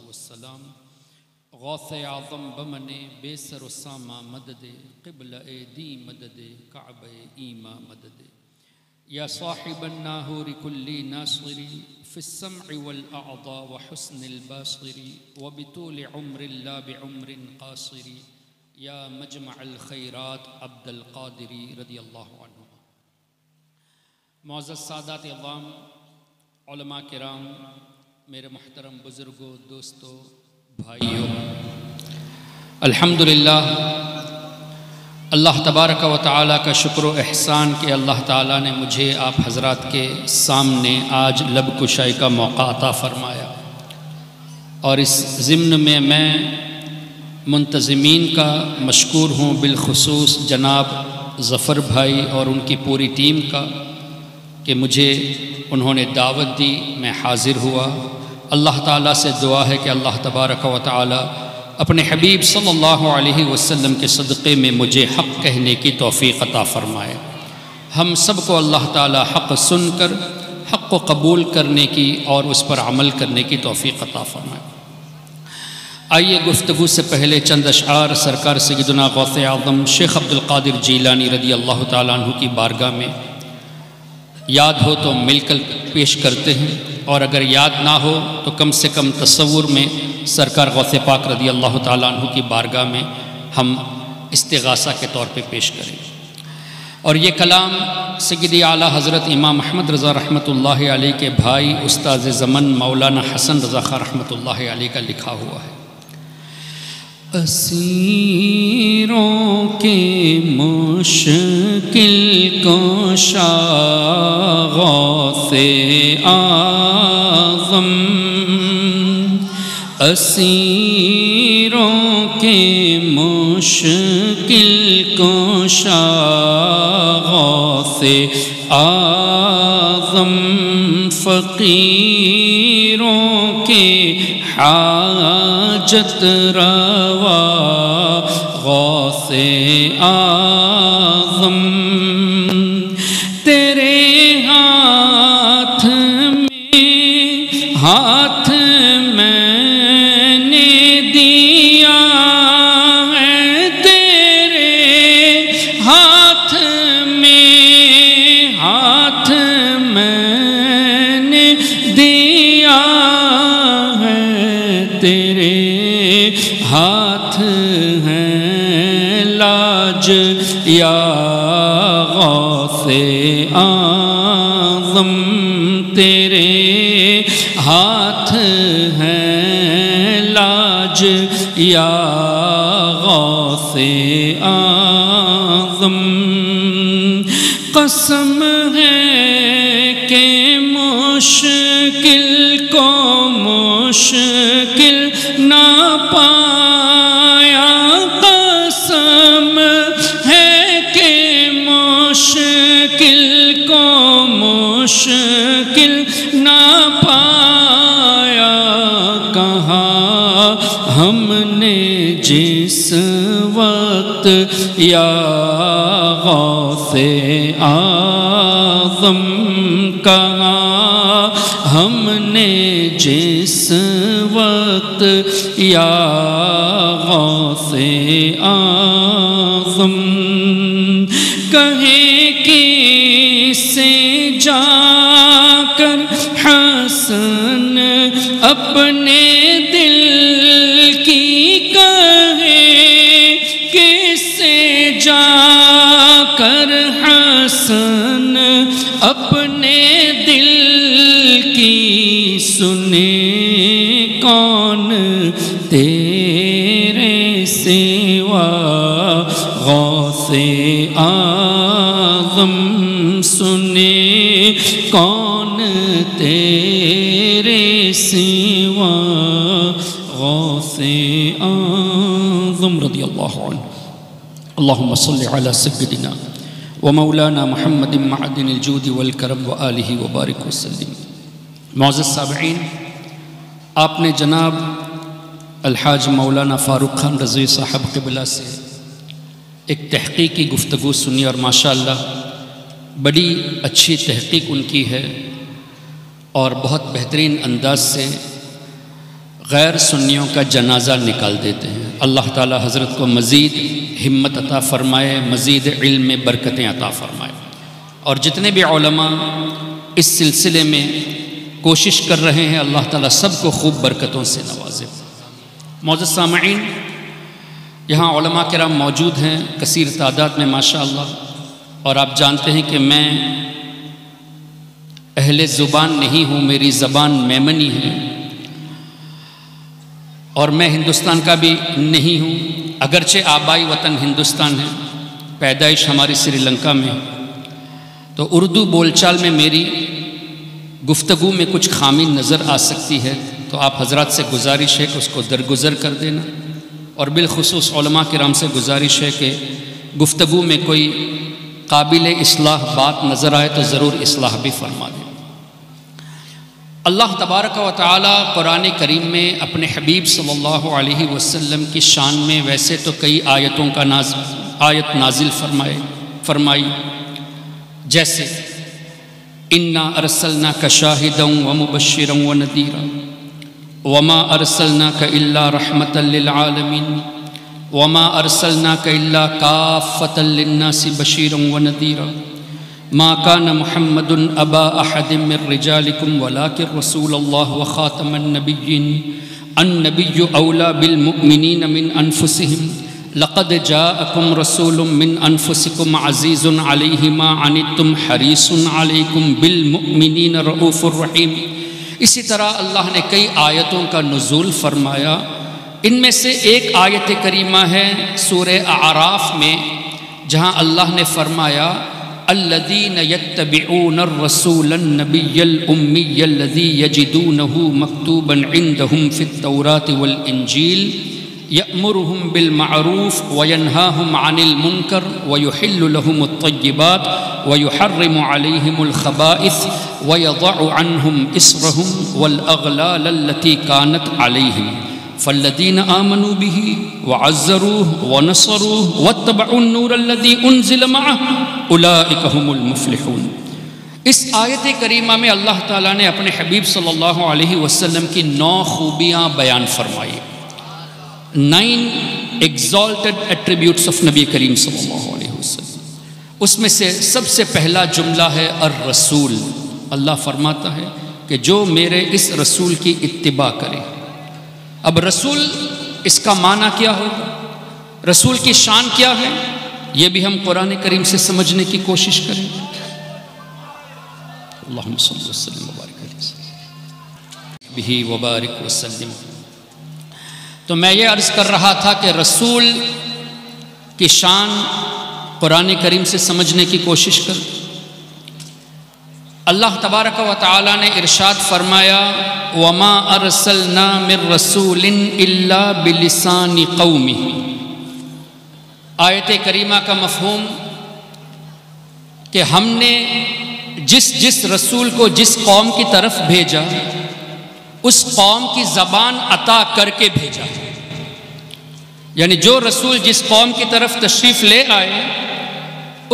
والسلام غوث اعظم بمن بے سر و سامہ مدد قبل دی مدد کعب ایما مدد یا صاحب الناہور کل ناصر فی السمع والاعضاء وحسن الباصر وبطول عمر لا بعمر قاصر یا مجمع الخیرات عبد القادری رضی اللہ عنہ۔ معزز سادات عوام، علماء کرام، میرے محترم بزرگوں، دوستوں، بھائیوں، الحمدللہ اللہ تبارک و تعالیٰ کا شکر و احسان کہ اللہ تعالیٰ نے مجھے آپ حضرات کے سامنے آج لب کشائی کا موقع عطا فرمایا، اور اس ضمن میں منتظمین کا مشکور ہوں، بالخصوص جناب ظفر بھائی اور ان کی پوری ٹیم کا کہ مجھے انہوں نے دعوت دی، میں حاضر ہوا۔ اللہ تعالیٰ سے دعا ہے کہ اللہ تبارک و تعالیٰ اپنے حبیب صلی اللہ علیہ وسلم کے صدقے میں مجھے حق کہنے کی توفیق عطا فرمائے۔ ہم سب کو اللہ تعالیٰ حق سن کر حق کو قبول کرنے کی اور اس پر عمل کرنے کی توفیق عطا فرمائے۔ آئیے گفتگو سے پہلے چند اشعار سرکار سیدنا غوث اعظم شیخ عبد القادر جیلانی رضی اللہ تعالیٰ عنہ کی بارگاہ میں یاد ہو تو مل کر پیش کرتے ہیں، اور اگر یاد نہ ہو تو کم سے کم تصور میں سرکار غوث پاک رضی اللہ تعالیٰ عنہ کی بارگاہ میں ہم استغاثہ کے طور پہ پیش کریں۔ اور یہ کلام سیدی اعلیٰ حضرت امام احمد رضا رحمۃ اللہ علیہ کے بھائی استاذ زمن مولانا حسن رضا خان رحمۃ اللہ علیہ کا لکھا ہوا ہے۔ اسیروں کے مشکل کشا غوث اعظم، اسیروں کے مشکل کشا غوث اعظم، فقیروں کے حاجت روا غوث اعظم، تیرے ہاتھ میں نے دیا ہے، تیرے ہاتھ میں نے دیا ہے، تیرے ہاتھ ہیں لاج یا غوث اعظم، تیرے ہاتھ ہیں لاج یا غوث اعظم، قسم ہے کہ مشکل کو مشکل نہ پایا، قسم ہے کہ مشکل کو مشکل نہ پایا، کہاں ہم نے جس وقت یا غوث اعظم، کہاں ہم نے جس وقت یا غوث اعظم، کہیں کس سے جا کر حسن اپنے دل کی کہیں، کس سے جا کر حسن اپنے دل کی سنے، کون تیرے سوا غوث اعظم، سنے کون تیرے سوا غوث اعظم رضی اللہ عنہ۔ اللہم صلی علی سیدنا ومولانا محمد معدن الجود والکرم وآلہ وبارک وسلم۔ معزز سامعین، آپ نے جناب الحاج مولانا فاروق خان رضوی صاحب قبلہ سے ایک تحقیقی گفتگو سنی، اور ماشاءاللہ بڑی اچھی تحقیق ان کی ہے، اور بہت بہترین انداز سے غیر سنیوں کا جنازہ نکال دیتے ہیں۔ اللہ تعالی حضرت کو مزید ہمت عطا فرمائے، مزید علم میں برکتیں عطا فرمائے، اور جتنے بھی علماء اس سلسلے میں کوشش کر رہے ہیں اللہ تعالیٰ سب کو خوب برکتوں سے نوازے۔ معزز سامعین، یہاں علماء کرام موجود ہیں کثیر تعداد میں ماشاءاللہ، اور آپ جانتے ہیں کہ میں اہل زبان نہیں ہوں، میری زبان میمنی ہے، اور میں ہندوستان کا بھی نہیں ہوں، اگرچہ آبائی وطن ہندوستان ہے، پیدائش ہماری سری لنکا میں، تو اردو بول چال میں میری گفتگو میں کچھ خامی نظر آ سکتی ہے، تو آپ حضرات سے گزارش ہے کہ اس کو درگزر کر دینا، اور بالخصوص علماء کرام سے گزارش ہے کہ گفتگو میں کوئی قابل اصلاح بات نظر آئے تو ضرور اصلاح بھی فرما دیں۔ اللہ تبارک و تعالی قرآن کریم میں اپنے حبیب صلی اللہ علیہ وسلم کی شان میں ویسے تو کئی آیتوں کا آیت نازل فرمائی، جیسے انا ارسلناک شاہدا ومبشرا ونذیرا وما ارسلناک الا رحمتا للعالمین وما ارسلناک الا کافتا للناس بشیرا ونذیرا ما كان محمد ابا احد من رجالكم ولكن رسول الله وخاتم النبيين النبي اولى بالمؤمنين من انفسهم لقد جاءكم رسول من انفسكم عزيز عليه ما عنتم حريص عليكم بالمؤمنين رؤوف رحيم۔ اسی طرح اللہ نے کئی آیتوں کا نزول فرمایا، ان میں سے ایک آیت کریمہ ہے سورہ اعراف میں، جہاں اللہ نے فرمایا الذين يتبعون الرسول النبي الأمي الذي يجدونه مكتوبا عندهم في التوراة والإنجيل يأمرهم بالمعروف وينهاهم عن المنكر ويحل لهم الطيبات ويحرم عليهم الخبائث ويضع عنهم إصرهم والأغلال التي كانت عليهم فالذين آمنوا به وعزروه ونصروه واتبعوا النور الذي انزل معه اولئك هم المفلحون۔ اس آیت کریمہ میں اللہ تعالیٰ نے اپنے حبیب صلی اللہ علیہ وسلم کی 9 خوبیاں بیان فرمائی، 9 exalted attributes of نبی کریم صلی اللہ علیہ وسلم۔ اس میں سے سب سے پہلا جملہ ہے الرسول۔ اللہ فرماتا ہے کہ جو میرے اس رسول کی اتباع کرے۔ اب رسول اس کا معنی کیا ہوگا، رسول کی شان کیا ہے، یہ بھی ہم قرآن کریم سے سمجھنے کی کوشش کریں۔ اللہم صلی وسلم وبارک علیہ بہ وبارک وسلم۔ تو میں یہ عرض کر رہا تھا کہ رسول کی شان قرآن کریم سے سمجھنے کی کوشش کر۔ اللہ تبارک و تعالی نے ارشاد فرمایا وما ارسلنا من رسول الا بلسان قومه۔ آیت کریمہ کا مفہوم کہ ہم نے جس رسول کو جس قوم کی طرف بھیجا اس قوم کی زبان عطا کر کے بھیجا، یعنی جو رسول جس قوم کی طرف تشریف لے آئے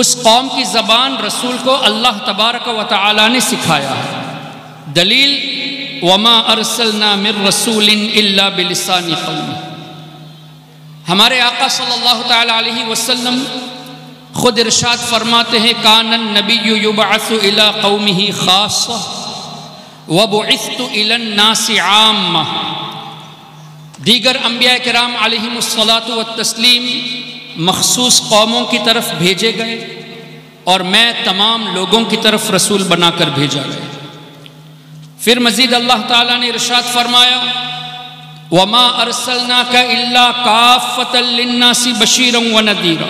اس قوم کی زبان رسول کو اللہ تبارک و تعالی نے سکھایا ہے۔ دلیل وما ارسلنا من رسول الا بلسان قومه۔ ہمارے آقا صلی اللہ تعالی علیہ وسلم خود ارشاد فرماتے ہیں کان النبی یبعث الی قومه خاصہ وبعثت الی الناس عامہ۔ دیگر انبیاء کرام علیہم الصلاۃ والتسلیم مخصوص قوموں کی طرف بھیجے گئے اور میں تمام لوگوں کی طرف رسول بنا کر بھیجا گیا۔ پھر مزید اللہ تعالیٰ نے ارشاد فرمایا وما ارسلناک الا کافۃ للناس بشیرا ونذیرا۔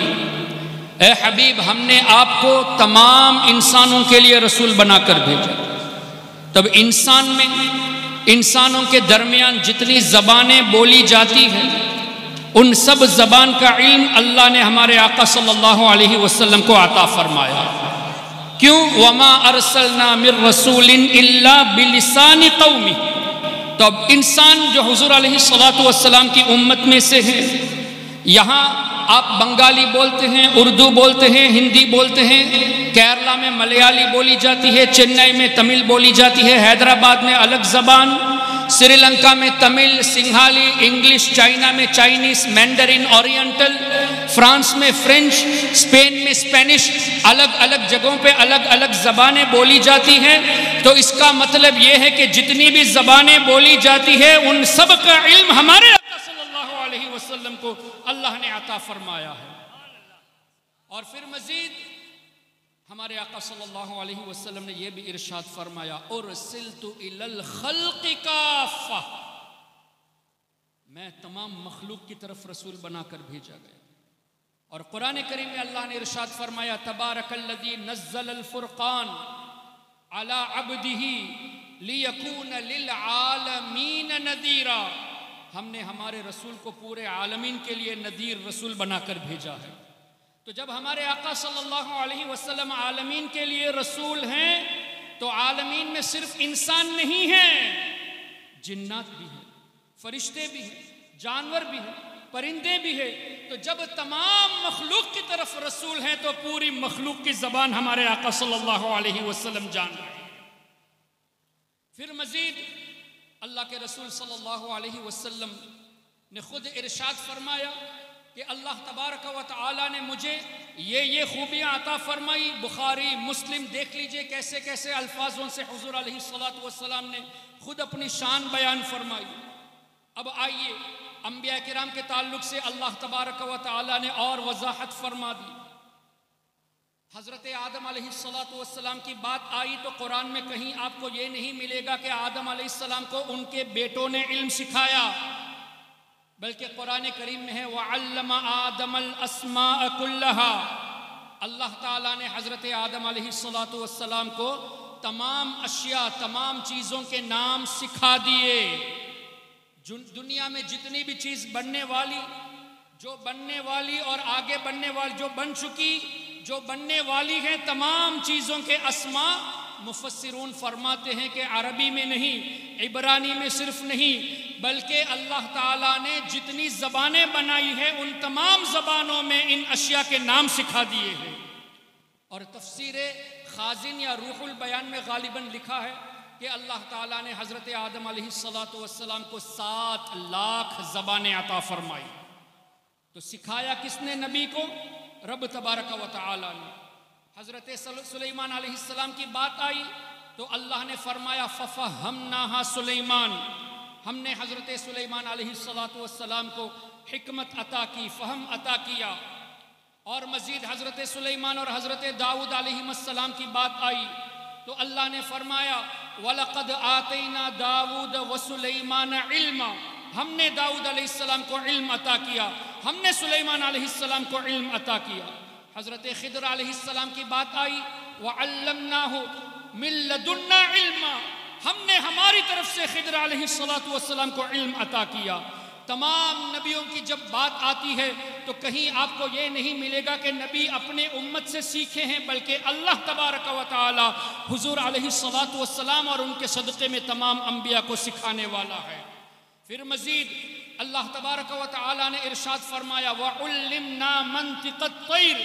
اے حبیب ہم نے آپ کو تمام انسانوں کے لیے رسول بنا کر بھیجا۔ تب انسانوں کے درمیان جتنی زبانیں بولی جاتی ہیں ان سب زبان کا علم اللہ نے ہمارے آقا صلی اللہ علیہ وسلم کو عطا فرمایا۔ کیوں؟ وما ارسلنا من رسول الا بلسان قومی۔ تو اب انسان جو حضور علیہ السلام کی امت میں سے ہے، یہاں آپ بنگالی بولتے ہیں، اردو بولتے ہیں، ہندی بولتے ہیں، کیرلا میں ملیالی بولی جاتی ہے، چنئی میں تمل بولی جاتی ہے، حیدرآباد میں الگ زبان، سری لنکا میں تمل، سنگھالی، انگلش، چائنا میں چائنیز، مینڈرن، اورینٹل، فرانس میں فرینچ، اسپین میں اسپینش، الگ الگ جگہوں پہ الگ الگ زبانیں بولی جاتی ہیں. تو اس کا مطلب یہ ہے کہ جتنی بھی زبانیں بولی جاتی ہے ان سب کا علم ہمارے آقا صلی اللہ علیہ وسلم کو اللہ نے عطا فرمایا ہے. اور پھر مزید ہمارے آقا صلی اللہ علیہ وسلم نے یہ بھی ارشاد فرمایا ارسلت الی الخلق کافہ، میں تمام مخلوق کی طرف رسول بنا کر بھیجا گیا. اور قرآن کریم میں اللہ نے ارشاد فرمایا تبارک الذی نزل الفرقان علی عبدہ لیکون للعالمین نذیرا، ہم نے ہمارے رسول کو پورے عالمین کے لیے نذیر رسول بنا کر بھیجا ہے. تو جب ہمارے آقا صلی اللہ علیہ وسلم عالمین کے لیے رسول ہیں تو عالمین میں صرف انسان نہیں ہیں، جنات بھی ہیں، فرشتے بھی ہیں، جانور بھی ہیں، پرندے بھی ہیں. تو جب تمام مخلوق کی طرف رسول ہیں تو پوری مخلوق کی زبان ہمارے آقا صلی اللہ علیہ وسلم جان رہے ہیں. پھر مزید اللہ کے رسول صلی اللہ علیہ وسلم نے خود ارشاد فرمایا کہ اللہ تبارک و تعالی نے مجھے یہ خوبیاں عطا فرمائی. بخاری مسلم دیکھ لیجئے کیسے کیسے الفاظوں سے حضور علیہ السلام نے خود اپنی شان بیان فرمائی. اب آئیے انبیاء کرام کے تعلق سے اللہ تبارک و تعالی نے اور وضاحت فرما دی. حضرت آدم علیہ السلام کی بات آئی تو قرآن میں کہیں آپ کو یہ نہیں ملے گا کہ آدم علیہ السلام کو ان کے بیٹوں نے علم سکھایا، بلکہ قرآن کریم میں ہے وَعَلَّمَ آدَمَ الْأَسْمَاءَ كُلَّهَا، اللہ تعالیٰ نے حضرت آدم علیہ السلام کو تمام اشیاء، تمام چیزوں کے نام سکھا دیے. دنیا میں جتنی بھی چیز بننے والی، جو بننے والی اور آگے بننے والی، جو بن چکی، جو بننے والی ہیں، تمام چیزوں کے اسماء مفسرون فرماتے ہیں کہ عربی میں نہیں، عبرانی میں صرف نہیں، بلکہ اللہ تعالیٰ نے جتنی زبانیں بنائی ہیں ان تمام زبانوں میں ان اشیاء کے نام سکھا دیے ہیں. اور تفسیر خازن یا روح البیان میں غالباً لکھا ہے کہ اللہ تعالیٰ نے حضرت آدم علیہ السلام کو 7 لاکھ زبانیں عطا فرمائی. تو سکھایا کس نے نبی کو؟ رب تبارک و تعالیٰ نے. حضرت سلیمان علیہ السلام کی بات آئی تو اللہ نے فرمایا فَفَهَّمْنَاهَا سلیمان، ہم نے حضرت سلیمان علیہ السلام کو حکمت عطا کی، فہم عطا کیا. اور مزید حضرت سلیمان اور حضرت داؤد علیہ السلام کی بات آئی تو اللہ نے فرمایا وَلَقَدْ آتَيْنَا دَاوُودَ وَسُلَيْمَانَ عِلْمًا، ہم نے داؤد علیہ السلام کو علم عطا کیا، ہم نے سلیمان علیہ السلام کو علم عطا کیا. حضرت خضر علیہ السلام کی بات آئی وَعَلَّمْنَاهُ مِن لَّدُنَّا عِلْمًا، ہم نے ہماری طرف سے خضر علیہ السلام کو علم عطا کیا. تمام نبیوں کی جب بات آتی ہے تو کہیں آپ کو یہ نہیں ملے گا کہ نبی اپنے امت سے سیکھے ہیں، بلکہ اللہ تبارک و تعالی حضور علیہ السلام اور ان کے صدقے میں تمام انبیاء کو سکھانے والا ہے. پھر مزید اللہ تبارک و تعالی نے ارشاد فرمایا وَعُلِّمْنَا مَنْطِقَ الطَّيْرِ،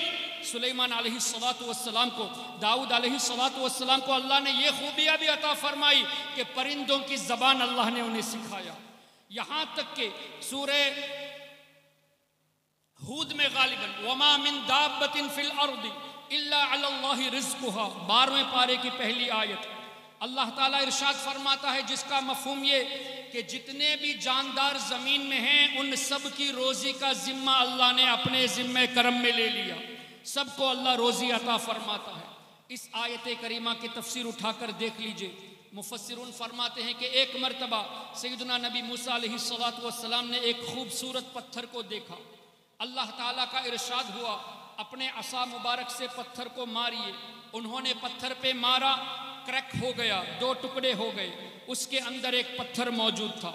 سلیمان علیہ السلام کو، داؤد علیہ السلام کو اللہ نے یہ خوبیاں بھی عطا فرمائی کہ پرندوں کی زبان اللہ نے انہیں سکھایا. یہاں تک کہ سورہ ہود میں غالباً وَمَا مِن دَابَّةٍ فِي الْأَرْضِ إِلَّا عَلَى اللَّهِ رِزْقُهَا، 12ویں پارے کی پہلی آیت. اللہ تعالیٰ ارشاد فرماتا ہے جس کا مفہوم یہ کہ جتنے بھی جاندار زمین میں ہیں ان سب کی روزی کا ذمہ اللہ نے اپنے ذمہ کرم میں لے لیا، سب کو اللہ روزی عطا فرماتا ہے. اس آیت کریمہ کی تفسیر اٹھا کر دیکھ لیجئے. مفسرون فرماتے ہیں کہ ایک مرتبہ سیدنا نبی موسیٰ علیہ السلام نے ایک خوبصورت پتھر کو دیکھا. اللہ تعالیٰ کا ارشاد ہوا اپنے عصا مبارک سے پتھر کو ماریے. انہوں نے پتھر پہ مارا، کریک ہو گیا، 2 ٹکڑے ہو گئے. اس کے اندر ایک پتھر موجود تھا.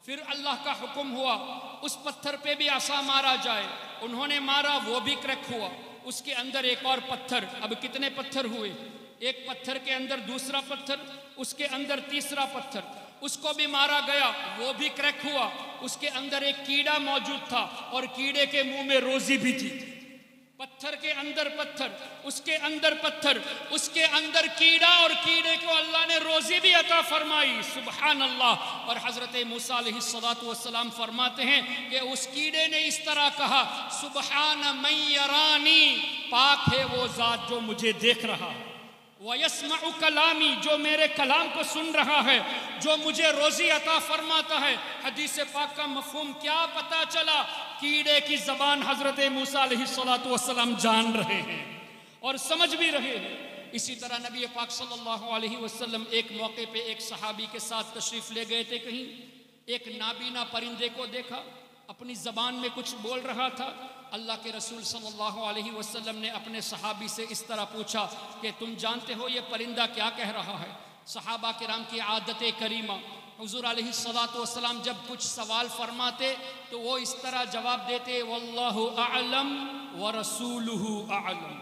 پھر اللہ کا حکم ہوا اس پتھر پہ بھی عصا مارا جائے. انہوں نے مارا، وہ بھی کریک ہوا. اس کے اندر ایک اور پتھر. اب کتنے پتھر ہوئے؟ ایک پتھر کے اندر دوسرا پتھر، اس کے اندر تیسرا پتھر. اس کو بھی مارا گیا، وہ بھی کریک ہوا. اس کے اندر ایک کیڑا موجود تھا اور کیڑے کے منہ میں روزی بھی تھی. پتھر کے اندر پتھر، اس کے اندر پتھر، اس کے اندر کیڑا، اور کیڑے کو اللہ نے روزی بھی عطا فرمائی، سبحان اللہ۔ اور حضرت موسیٰ علیہ السلام فرماتے ہیں کہ اس کیڑے نے اس طرح کہا، سبحان من یرانی، پاک ہے وہ ذات جو مجھے دیکھ رہا ہے، وَيَسْمَعُ کلامی، جو میرے کلام کو سن رہا ہے، جو مجھے روزی عطا فرماتا ہے۔ حدیث پاک کا مفہوم کیا پتا چلا؟ کیڑے کی زبان حضرت موسیٰ علیہ السلام جان رہے ہیں اور سمجھ بھی رہے ہیں۔ اسی طرح نبی پاک صلی اللہ علیہ وسلم ایک موقع پہ ایک صحابی کے ساتھ تشریف لے گئے تھے، کہیں ایک نابینا پرندے کو دیکھا، اپنی زبان میں کچھ بول رہا تھا۔ اللہ کے رسول صلی اللہ علیہ وسلم نے اپنے صحابی سے اس طرح پوچھا کہ تم جانتے ہو یہ پرندہ کیا کہہ رہا ہے؟ صحابہ کرام کی عادت کریمہ، حضور علیہ السلام جب کچھ سوال فرماتے تو وہ اس طرح جواب دیتے، واللہ اعلم ورسولہ اعلم،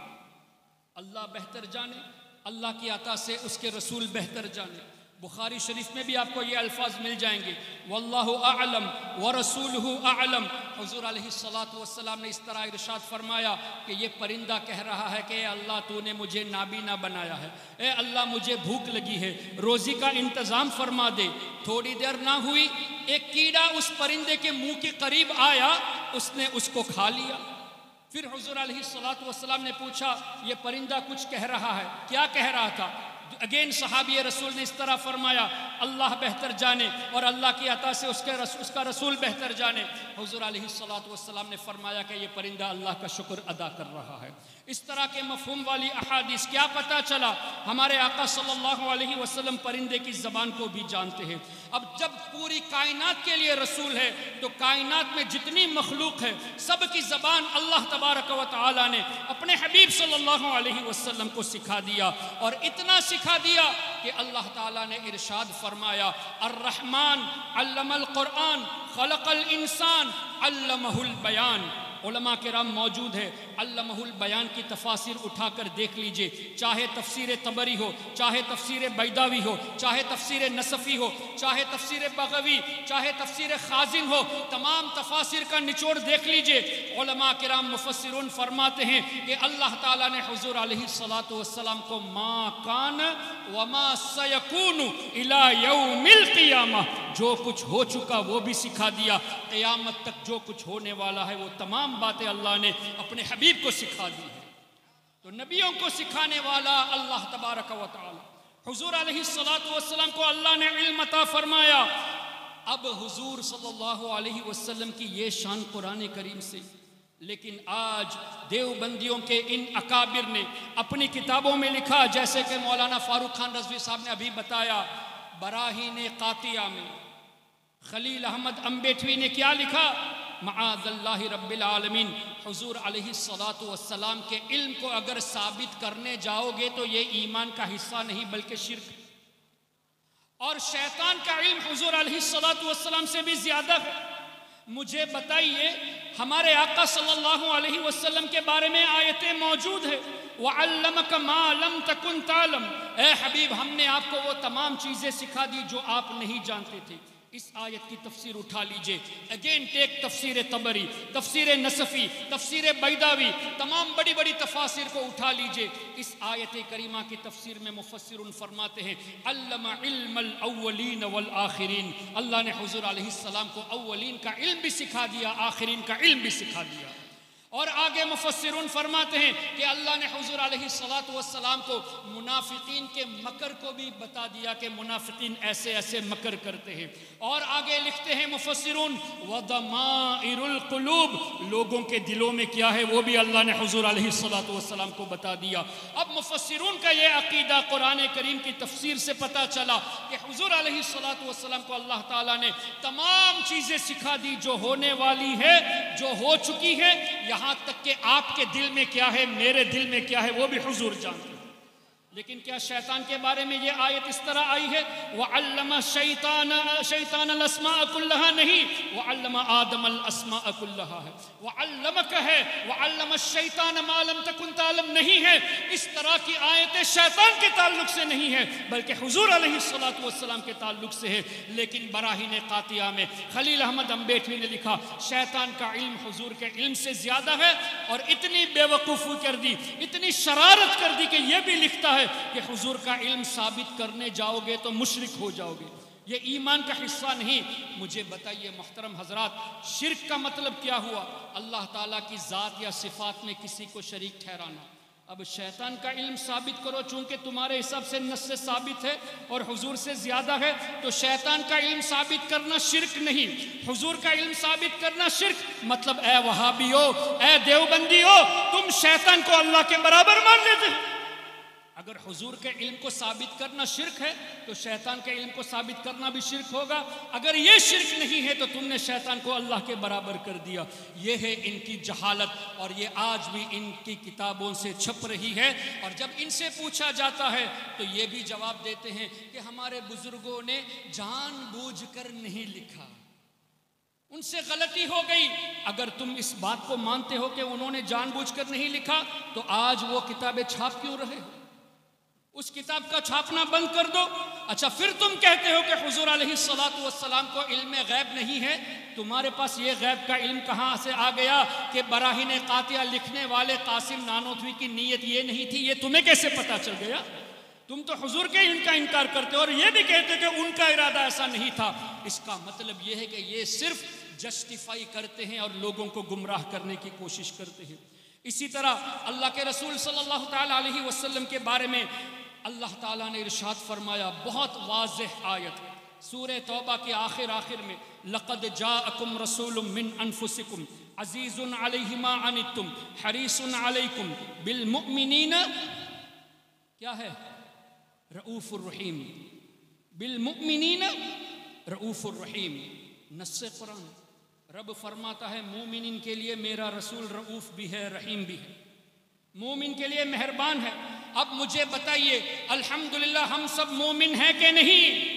اللہ بہتر جانے، اللہ کی عطا سے اس کے رسول بہتر جانے۔ بخاری شریف میں بھی آپ کو یہ الفاظ مل جائیں گے، واللہ اعلم ورسولہ اعلم۔ حضور علیہ السلام نے اس طرح ارشاد فرمایا کہ یہ پرندہ کہہ رہا ہے کہ اے اللہ تو نے مجھے نابینا بنایا ہے، اے اللہ مجھے بھوک لگی ہے، روزی کا انتظام فرما دے۔ تھوڑی دیر نہ ہوئی، ایک کیڑا اس پرندے کے منہ کے قریب آیا، اس نے اس کو کھا لیا۔ پھر حضور علیہ السلام نے پوچھا یہ پرندہ کچھ کہہ رہا ہے، کیا کہہ رہا تھا؟ اگین صحابی رسول نے اس طرح فرمایا، اللہ بہتر جانے اور اللہ کی عطا سے اس کا رسول بہتر جانے۔ حضور علیہ السلام نے فرمایا کہ یہ پرندہ اللہ کا شکر ادا کر رہا ہے۔ اس طرح کے مفہوم والی احادیث کیا پتہ چلا؟ ہمارے آقا صلی اللہ علیہ وسلم پرندے کی زبان کو بھی جانتے ہیں۔ اب جب پوری کائنات کے لیے رسول ہے تو کائنات میں جتنی مخلوق ہے سب کی زبان اللہ تبارک و تعالی نے اپنے حبیب صلی اللہ علیہ وسلم کو سکھا دیا، اور اتنا سکھا دیا کہ اللہ تعالیٰ نے ارشاد فرمایا، الرحمن علم القرآن خلق الانسان علمہ البیان۔ علماء کرام موجود ہے، علمہ البیان کی تفاسیر اٹھا کر دیکھ لیجئے، چاہے تفسیر طبری ہو، چاہے تفسیر بیداوی ہو، چاہے تفسیر نصفی ہو، چاہے تفسیر بغوی، چاہے تفسیر خازن ہو، تمام تفاسیر کا نچوڑ دیکھ لیجئے۔ علماء کرام مفسرون فرماتے ہیں کہ اللہ تعالیٰ نے حضور علیہ السلام کو ما کان وما سیکون الی یوم القیامہ، جو کچھ ہو چکا وہ بھی سکھا دیا، قیامت تک جو کچھ ہونے والا ہے وہ تمام باتیں اللہ نے اپنے حبیب کو سکھا دی ہے۔ تو نبیوں کو سکھانے والا اللہ تبارک و تعالی، حضور علیہ السلام کو اللہ نے علم عطا فرمایا۔ اب حضور صلی اللہ علیہ وسلم کی یہ شان قرآن کریم سے، لیکن آج دیوبندیوں کے ان اکابر نے اپنی کتابوں میں لکھا، جیسے کہ مولانا فاروق خان رضوی صاحب نے ابھی بتایا، براہین قاطعہ میں خلیل احمد امبیٹوی نے کیا لکھا؟ معاذ اللہ رب العالمین، حضور علیہ السلام کے علم کو اگر ثابت کرنے جاؤ گے تو یہ ایمان کا حصہ نہیں بلکہ شرک، اور شیطان کا علم حضور علیہ السلام سے بھی زیادہ ہے۔ مجھے بتائیے، ہمارے آقا صلی اللہ علیہ وسلم کے بارے میں آیتیں موجود ہیں، وَعَلَّمَكَ مَا لَمْ تَكُنْ تَعْلَمْ، اے حبیب ہم نے آپ کو وہ تمام چیزیں سکھا دی جو آپ نہیں جانتے تھے۔ اس آیت کی تفسیر اٹھا لیجئے، اگین ٹیک تفسیر طبری، تفسیر نصفی، تفسیر بیداوی، تمام بڑی بڑی تفاسیر کو اٹھا لیجئے۔ اس آیت کریمہ کی تفسیر میں مفسرون فرماتے ہیں، علم علم الاولین والآخرین، اللہ نے حضور علیہ السلام کو اولین کا علم بھی سکھا دیا، آخرین کا علم بھی سکھا دیا۔ اور آگے مفسرون فرماتے ہیں کہ اللہ نے حضور علیہ السلام کو منافقین کے مکر کو بھی بتا دیا کہ منافقین ایسے ایسے مکر کرتے ہیں۔ اور آگے لکھتے ہیں مفسرون، وَضَمَائِرُ الْقُلُوبِ، لوگوں کے دلوں میں کیا ہے وہ بھی اللہ نے حضور علیہ السلام کو بتا دیا۔ اب مفسرون کا یہ عقیدہ قرآن کریم کی تفسیر سے پتا چلا کہ حضور علیہ السلام کو اللہ تعالیٰ نے تمام چیزیں سکھا دی جو ہونے والی ہے، جو ہو چکی ہے، یہاں تک کہ آپ کے دل میں کیا ہے، میرے دل میں کیا ہے وہ بھی حضور جانتے ہیں۔ لیکن کیا شیطان کے بارے میں یہ آیت اس طرح آئی ہے وَعَلَّمَ شیطان الاسماء کلہا؟ نہیں، وَعَلَّمَ آدم الاسماء کلہا ہے، وَعَلَّمَكَ ہے، وَعَلَّمَ الشیطان ما لم تکن تعلم نہیں ہے۔ اس طرح کی آیتیں شیطان کے تعلق سے نہیں ہے بلکہ حضور علیہ السلام کے تعلق سے ہے۔ لیکن براہین قاطعہ میں خلیل احمد امبیٹوی نے لکھا شیطان کا علم حضور کے علم سے زیادہ ہے، اور اتنی بے وقوفی کر دی، اتنی شرارت کر دی کہ یہ بھی لکھتا ہے کہ حضور کا علم ثابت کرنے جاؤ گے تو مشرک ہو جاؤ گے، یہ ایمان کا حصہ نہیں۔ مجھے بتائیے محترم حضرات، شرک کا مطلب کیا ہوا؟ اللہ تعالیٰ کی ذات یا صفات میں کسی کو شریک ٹھہرانا۔ اب شیطان کا علم ثابت کرو، چونکہ تمہارے حساب سے نص سے ثابت ہے اور حضور سے زیادہ ہے، تو شیطان کا علم ثابت کرنا شرک نہیں، حضور کا علم ثابت کرنا شرک۔ مطلب اے وہابیو، اے دیوبندیو، تم شیطان کو اللہ کے برابر مان لیتے ہو۔ اگر حضور کے علم کو ثابت کرنا شرک ہے تو شیطان کے علم کو ثابت کرنا بھی شرک ہوگا۔ اگر یہ شرک نہیں ہے تو تم نے شیطان کو اللہ کے برابر کر دیا۔ یہ ہے ان کی جہالت، اور یہ آج بھی ان کی کتابوں سے چھپ رہی ہے۔ اور جب ان سے پوچھا جاتا ہے تو یہ بھی جواب دیتے ہیں کہ ہمارے بزرگوں نے جان بوجھ کر نہیں لکھا، ان سے غلطی ہو گئی۔ اگر تم اس بات کو مانتے ہو کہ انہوں نے جان بوجھ کر نہیں لکھا تو آج وہ کتابیں چھاپ کیوں رہے ہو؟ اس کتاب کا چھاپنا بند کر دو۔ اچھا، پھر تم کہتے ہو کہ حضور علیہ السلام کو علم غیب نہیں ہے۔ تمہارے پاس یہ غیب کا علم کہاں سے آ گیا کہ براہین قاطعہ لکھنے والے قاسم نانوتوی کی نیت یہ نہیں تھی؟ یہ تمہیں کیسے پتا چل گیا؟ تم تو حضور کے علم کا انکار کرتے ہو اور یہ بھی کہتے کہ ان کا ارادہ ایسا نہیں تھا۔ اس کا مطلب یہ ہے کہ یہ صرف جسٹیفائی کرتے ہیں اور لوگوں کو گمراہ کرنے کی کوشش کرتے ہیں۔ اسی طرح اللہ کے رسول صلی اللہ تعالیٰ علیہ وسلم کے بارے میں اللہ تعالیٰ نے ارشاد فرمایا، بہت واضح آیت ہے سورہ توبہ کے آخر میں، لقد جاءکم رسول من انفسکم عزیز علیہ ما عنتم حریص علیکم بالمؤمنین کیا ہے؟ رؤوف الرحیم، بالمؤمنین رؤوف الرحیم۔ نص قرآن، رب فرماتا ہے مومنین کے لیے میرا رسول رؤوف بھی ہے، رحیم بھی ہے، مومن کے لیے مہربان ہے۔ اب مجھے بتائیے، الحمدللہ ہم سب مومن ہیں کہ نہیں؟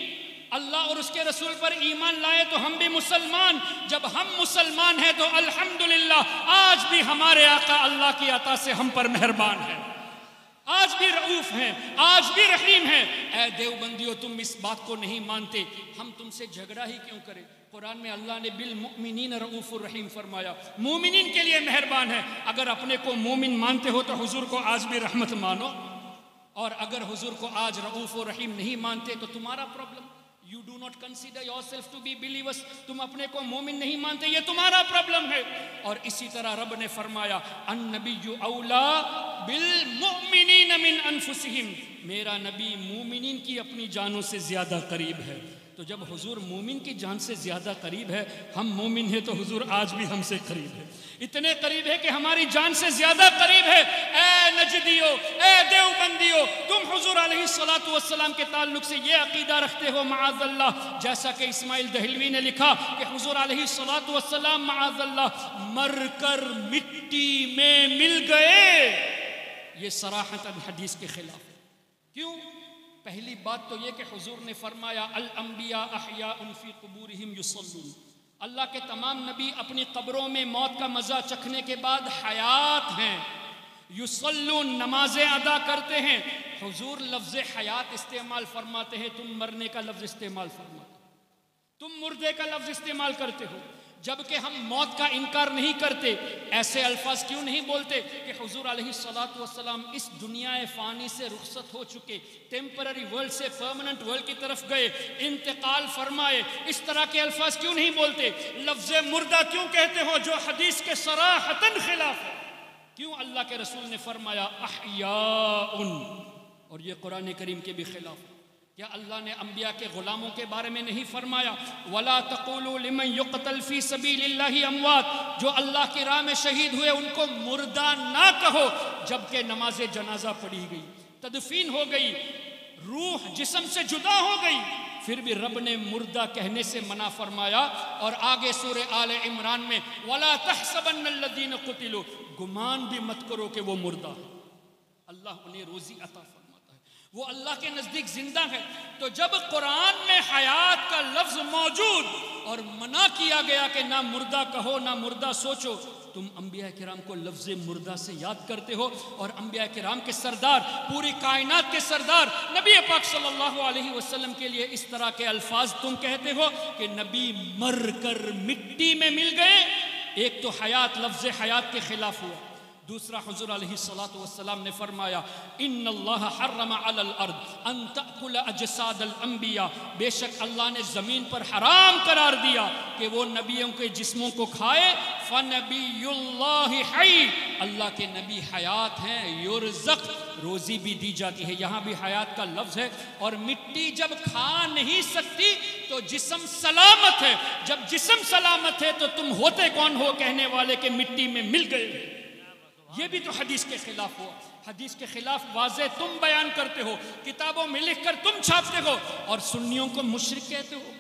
اللہ اور اس کے رسول پر ایمان لائے تو ہم بھی مسلمان۔ جب ہم مسلمان ہیں تو الحمدللہ آج بھی ہمارے آقا اللہ کی عطا سے ہم پر مہربان ہیں، آج بھی رؤوف ہیں، آج بھی رحیم ہیں۔ اے دیوبندیو، تم اس بات کو نہیں مانتے، ہم تم سے جھگڑا ہی کیوں کریں؟ قرآن میں اللہ نے بالمؤمنین رؤوف الرحیم فرمایا، مومنین کے لیے مہربان ہے۔ اگر اپنے کو مومن مانتے ہو تو حضور کو آج بھی رحمت مانو، اور اگر حضور کو آج رؤوف و رحیم نہیں مانتے تو تمہارا problem. You do not consider yourself to be believers، تم اپنے کو مومن نہیں مانتے، یہ تمہارا پرابلم ہے۔ اور اسی طرح رب نے فرمایا، النبی اولا بالمؤمنین من انفسہم، میرا نبی مومنین کی اپنی جانوں سے زیادہ قریب ہے۔ تو جب حضور مومن کی جان سے زیادہ قریب ہے، ہم مومن ہیں تو حضور آج بھی ہم سے قریب ہے، اتنے قریب ہے کہ ہماری جان سے زیادہ قریب ہے۔ اے نجدیو، اے دیوبندیو، تم حضور علیہ السلام کے تعلق سے یہ عقیدہ رکھتے ہو معاذ اللہ، جیسا کہ اسماعیل دہلوی نے لکھا کہ حضور علیہ السلام معاذ اللہ مر کر مٹی میں مل گئے، یہ صراحتاً حدیث کے خلاف ہے۔ کیوں؟ پہلی بات تو یہ کہ حضور نے فرمایا الانبیاء احیاء فی قبورہم یصلون، اللہ کے تمام نبی اپنی قبروں میں موت کا مزہ چکھنے کے بعد حیات ہیں، یصلون نمازیں ادا کرتے ہیں۔ حضور لفظ حیات استعمال فرماتے ہیں، تم مرنے کا لفظ استعمال فرماتے ہو، تم مردے کا لفظ استعمال کرتے ہو، جبکہ ہم موت کا انکار نہیں کرتے۔ ایسے الفاظ کیوں نہیں بولتے کہ حضور علیہ السلام اس دنیا فانی سے رخصت ہو چکے، ٹیمپرری ورلڈ سے پرماننٹ ورلڈ کی طرف گئے، انتقال فرمائے؟ اس طرح کے الفاظ کیوں نہیں بولتے؟ لفظ مردہ کیوں کہتے ہو جو حدیث کے صراحتاً خلاف ہے؟ کیوں اللہ کے رسول نے فرمایا احیاء، اور یہ قرآن کریم کے بھی خلاف ہے؟ کیا اللہ نے انبیاء کے غلاموں کے بارے میں نہیں فرمایا وَلَا تَقُولُوا لِمَنْ يُقْتَلْ فِي سَبِيلِ اللَّهِ أَمْوَاتٌ، جو اللہ کی راہ میں شہید ہوئے ان کو مردہ نہ کہو، جبکہ نماز جنازہ پڑھی گئی، تدفین ہو گئی، روح جسم سے جدا ہو گئی، پھر بھی رب نے مردہ کہنے سے منع فرمایا۔ اور آگے سورہ آل عمران میں وَلَا تَحْسَبَنَّ الَّذِينَ قُتِلُوا، گمان بھی مت کرو کہ وہ مردہ ہے، اللہ انہیں روزی عطا فرماتا ہے۔ وہ اللہ کے نزدیک زندہ ہے۔ تو جب قرآن میں حیات کا لفظ موجود اور منع کیا گیا کہ نہ مردہ کہو نہ مردہ سوچو، تم انبیاء کرام کو لفظ مردہ سے یاد کرتے ہو، اور انبیاء کرام کے سردار، پوری کائنات کے سردار نبی پاک صلی اللہ علیہ وسلم کے لیے اس طرح کے الفاظ تم کہتے ہو کہ نبی مر کر مٹی میں مل گئے۔ ایک تو حیات، لفظ حیات کے خلاف ہوا، دوسرا حضور علیہ السلام نے فرمایا ان اللہ حرم علی الارض ان تأکل اجساد الانبیاء، بے شک اللہ نے زمین پر حرام قرار دیا کہ وہ نبیوں کے جسموں کو کھائے۔ فنبی اللہ حی، اللہ کے نبی حیات ہیں، یرزق، روزی بھی دی جاتی ہے، یہاں بھی حیات کا لفظ ہے۔ اور مٹی جب کھا نہیں سکتی تو جسم سلامت ہے، جب جسم سلامت ہے تو تم ہوتے کون ہو کہنے والے کہ مٹی میں مل گئے؟ یہ بھی تو حدیث کے خلاف ہوا۔ حدیث کے خلاف واضح تم بیان کرتے ہو، کتابوں میں لکھ کر تم چھاپتے ہو، اور سنیوں کو مشرک کہتے ہو۔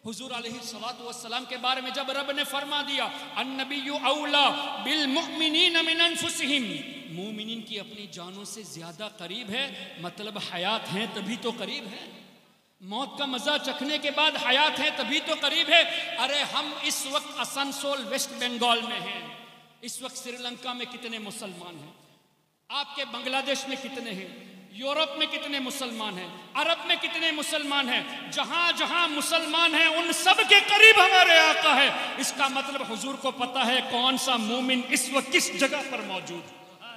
حضور علیہ السلام کے بارے میں جب رب نے فرما دیا النبی اولا بالمؤمنین من انفسہم، مومنین کی اپنی جانوں سے زیادہ قریب ہے، مطلب حیات ہیں تبھی تو قریب ہے۔ موت کا مزہ چکھنے کے بعد حیات ہے تبھی تو قریب ہے۔ ارے ہم اس وقت آسنسول ویسٹ بنگال میں ہیں، اس وقت سری لنکا میں کتنے مسلمان ہیں، آپ کے بنگلہ دیش میں کتنے ہیں، یورپ میں کتنے مسلمان ہیں، عرب میں کتنے مسلمان ہیں، جہاں جہاں مسلمان ہیں ان سب کے قریب ہمارے آقا ہے۔ اس کا مطلب حضور کو پتا ہے کون سا مومن اس وقت کس جگہ پر موجود ہے،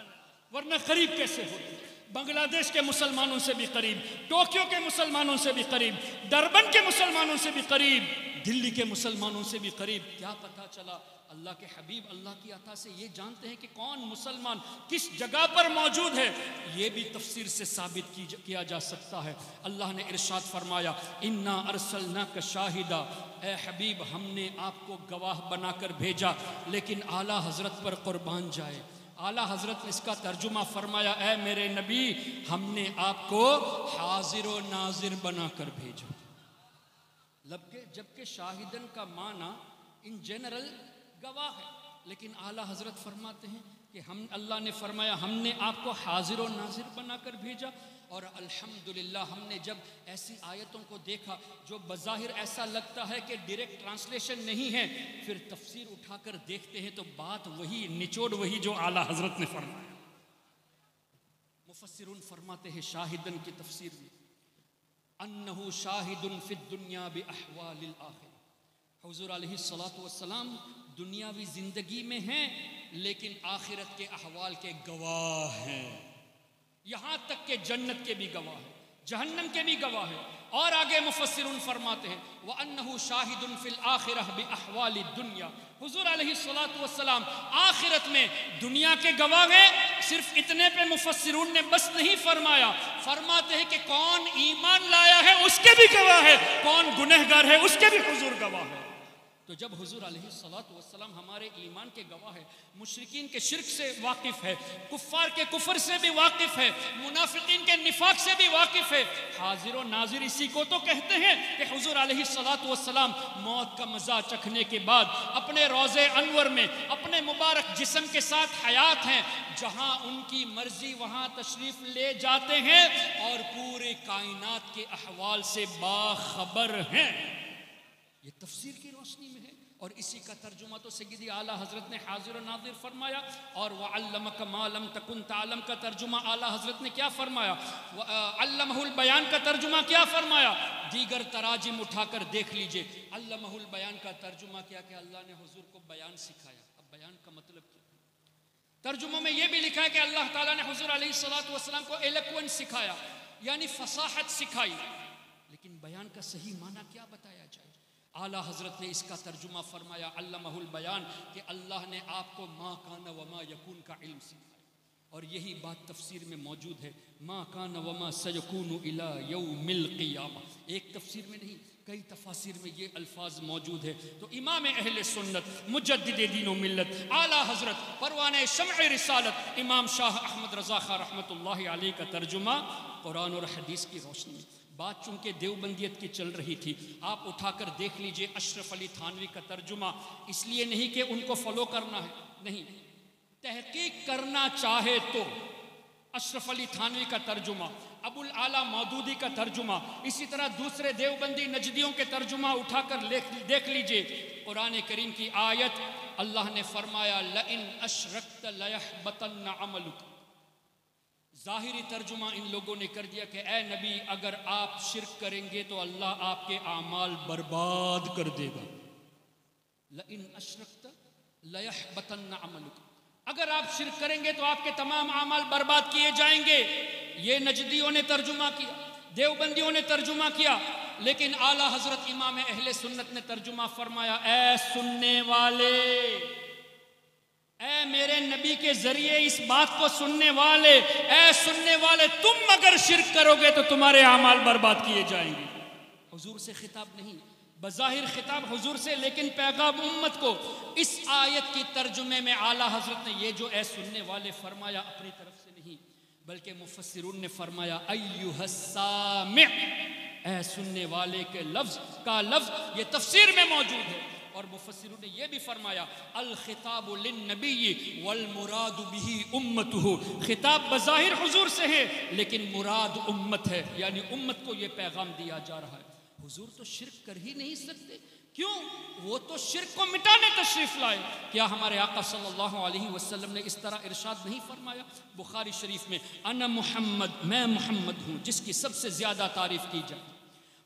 ورنہ قریب کیسے ہوتے؟ بنگلہ دیش کے مسلمانوں سے بھی قریب، ٹوکیو کے مسلمانوں سے بھی قریب، ڈربن کے مسلمانوں سے بھی قریب، دلی کے مسلمانوں سے بھی قریب۔ کیا پتا چلا؟ اللہ کے حبیب اللہ کی عطا سے یہ جانتے ہیں کہ کون مسلمان کس جگہ پر موجود ہے۔ یہ بھی تفسیر سے ثابت کیا جا سکتا ہے۔ اللہ نے ارشاد فرمایا انا ارسلناک شاہدا، اے حبیب ہم نے آپ کو گواہ بنا کر بھیجا، لیکن اعلیٰ حضرت پر قربان جائے۔ اعلیٰ حضرت نے اس کا ترجمہ فرمایا اے میرے نبی ہم نے آپ کو حاضر و ناظر بنا کر بھیجا۔ جبکہ شاہدن کا معنی ان جنرل گواہ ہے، لیکن اعلیٰ حضرت فرماتے ہیں کہ اللہ نے فرمایا ہم نے آپ کو حاضر و ناظر بنا کر بھیجا۔ اور الحمدللہ ہم نے جب ایسی آیتوں کو دیکھا جو بظاہر ایسا لگتا ہے کہ ڈائریکٹ ٹرانسلیشن نہیں ہے، پھر تفسیر اٹھا کر دیکھتے ہیں تو بات وہی، نچوڑ وہی جو اعلیٰ حضرت نے فرمایا۔ مفسرون فرماتے ہیں شاہدن کی تفسیر میں انہو شاہد فی الدنیا باحوال الآخرہ، حضور علیہ السلام دنیاوی زندگی میں ہیں لیکن آخرت کے احوال کے گواہ ہیں، یہاں تک کہ جنت کے بھی گواہ ہیں، جہنم کے بھی گواہ ہیں۔ اور آگے مفسرون فرماتے ہیں وَأَنَّهُ شَاهِدٌ فِي الْآخِرَةِ بِأَحْوَالِ الدُّنْيَا، حضور علیہ السلام آخرت میں دنیا کے گواہ ہیں۔ صرف اتنے پہ مفسرون نے بس نہیں فرمایا، فرماتے ہیں کہ کون ایمان لایا ہے اس کے بھی گواہ ہے، کون گنہگار ہے اس کے بھی حضور گواہ ہے۔ تو جب حضور علیہ السلام ہمارے ایمان کے گواہ ہے، مشرکین کے شرک سے واقف ہے، کفار کے کفر سے بھی واقف ہے، منافقین کے نفاق سے بھی واقف ہے، حاضر و ناظر اسی کو تو کہتے ہیں کہ حضور علیہ السلام موت کا مزہ چکھنے کے بعد اپنے روضے انور میں اپنے مبارک جسم کے ساتھ حیات ہیں، جہاں ان کی مرضی وہاں تشریف لے جاتے ہیں اور پورے کائنات کے احوال سے باخبر ہیں۔ یہ تفسیر کی روشنی میں ہے، اور اسی کا ترجمہ تو سیدی اعلیٰ حضرت نے حاضر و ناظر فرمایا۔ اور وَعَلَّمَكَ مَا لَمْ تَكُنْ تَعْلَمْ کا ترجمہ اعلیٰ حضرت نے کیا فرمایا، عَلَّمَهُ الْبَيَانَ کا ترجمہ کیا فرمایا۔ دیگر تراجم اٹھا کر دیکھ لیجئے، عَلَّمَهُ الْبَيَانَ کا ترجمہ کیا کہ اللہ نے حضور کو بیان سکھایا۔ اب بیان کا مطلب کیا؟ ترجموں میں یہ بھی لکھا ہے کہ اللہ تعالیٰ نے حضور علیہ السلام کو ایلوکوینس سکھایا، یعنی فصاحت سکھائی، لیکن بیان کا صحیح معنی کیا بتایا جائے؟ اعلیٰ حضرت نے اس کا ترجمہ فرمایا علمہ البیان، کہ اللہ نے آپ کو ما کان وما یکون کا علم سکھایا، اور یہی بات تفسیر میں موجود ہے، ما کان وما سیکون الی یوم القیامہ۔ ایک تفسیر میں نہیں، کئی تفاسیر میں یہ الفاظ موجود ہے۔ تو امام اہل سنت، مجدد دین و ملت، اعلیٰ حضرت پروانہ شمع رسالت امام شاہ احمد رضا خاں رحمۃ اللہ علیہ کا ترجمہ قرآن اور حدیث کی روشنی میں۔ بات چونکہ دیوبندیت کی چل رہی تھی، آپ اٹھا کر دیکھ لیجئے اشرف علی تھانوی کا ترجمہ، اس لیے نہیں کہ ان کو فالو کرنا ہے، نہیں، تحقیق کرنا چاہے تو اشرف علی تھانوی کا ترجمہ، ابو الاعلیٰ مودودی کا ترجمہ، اسی طرح دوسرے دیوبندی نجدیوں کے ترجمہ اٹھا کر دیکھ لیجئے۔ قرآن کریم کی آیت اللہ نے فرمایا لئن اشرکت لیحبطن عملک، ظاہری ترجمہ ان لوگوں نے کر دیا کہ اے نبی اگر آپ شرک کریں گے تو اللہ آپ کے اعمال برباد کر دے گا۔ لئن اشرکت لیحبطن عملک، اگر آپ شرک کریں گے تو آپ کے تمام اعمال برباد کیے جائیں گے۔ یہ نجدیوں نے ترجمہ کیا، دیوبندیوں نے ترجمہ کیا، لیکن اعلیٰ حضرت امام اہل سنت نے ترجمہ فرمایا اے سننے والے، اے میرے نبی کے ذریعے اس بات کو سننے والے، اے سننے والے، تم اگر شرک کرو گے تو تمہارے اعمال برباد کیے جائیں گے۔ حضور سے خطاب نہیں، بظاہر خطاب حضور سے، لیکن پیغام امت کو۔ اس آیت کی ترجمے میں اعلیٰ حضرت نے یہ جو اے سننے والے فرمایا اپنی طرف سے نہیں، بلکہ مفسرون نے فرمایا ایھا السامع، اے سننے والے کے لفظ یہ تفسیر میں موجود ہے۔ اور مفسرون نے یہ بھی فرمایا الخطاب للنبی والمراد به امته، خطاب بظاہر حضور سے ہے لیکن مراد امت ہے، یعنی امت کو یہ پیغام دیا جا رہا ہے۔ حضور تو شرک کر ہی نہیں سکتے، کیوں؟ وہ تو شرک کو مٹانے تشریف لائے۔ کیا ہمارے آقا صلی اللہ علیہ وسلم نے اس طرح ارشاد نہیں فرمایا بخاری شریف میں انا محمد، میں محمد ہوں جس کی سب سے زیادہ تعریف کی جائے،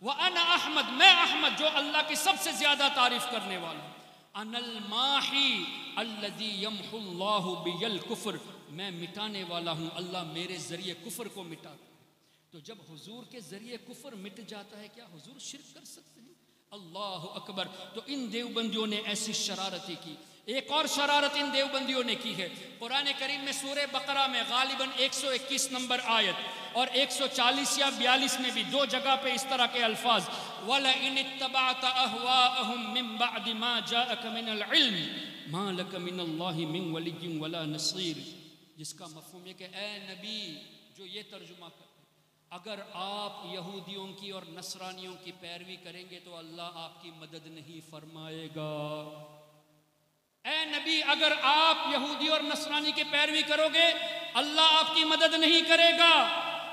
وَأَنَا أَحْمَدُ، میں احمد جو اللہ کی سب سے زیادہ تعریف کرنے والا ہوں، أَنَا الْمَاحِي الَّذِي يَمْحُ اللَّهُ بِيَ الْكُفْرِ، میں مٹانے والا ہوں، اللہ میرے ذریعے کفر کو مٹاتا ہے۔ تو جب حضور کے ذریعے کفر مٹ جاتا ہے کیا حضور شرک کر سکتے ہیں؟ اللہ اکبر۔ تو ان دیوبندیوں نے ایسی شرارتیں کی۔ ایک اور شرارت ان دیوبندیوں نے کی ہے، قرآن کریم میں سورہ بقرہ میں غالباً 121 نمبر آیت اور 140 یا 42 میں بھی دو جگہ پہ اس طرح کے الفاظ وَلَئِنِ اتَّبَعْتَ أَهْوَاءَهُم مِّن بَعْدِ مَا جَاءَكَ مِنَ الْعِلْمِ مَا لَكَ مِنَ اللَّهِ مِن وَلِيٍّ وَلَا نَصِيرٍ، جس کا مفہوم ہے کہ اے نبی جو یہ ترجمہ کرتے اگر آپ یہودیوں کی اور نصرانیوں کی پیروی کریں گے تو اللہ آپ کی مدد نہیں فرمائے گا۔ اے نبی اگر آپ یہودی اور نصرانی کی پیروی کرو گے اللہ آپ کی مدد نہیں کرے گا۔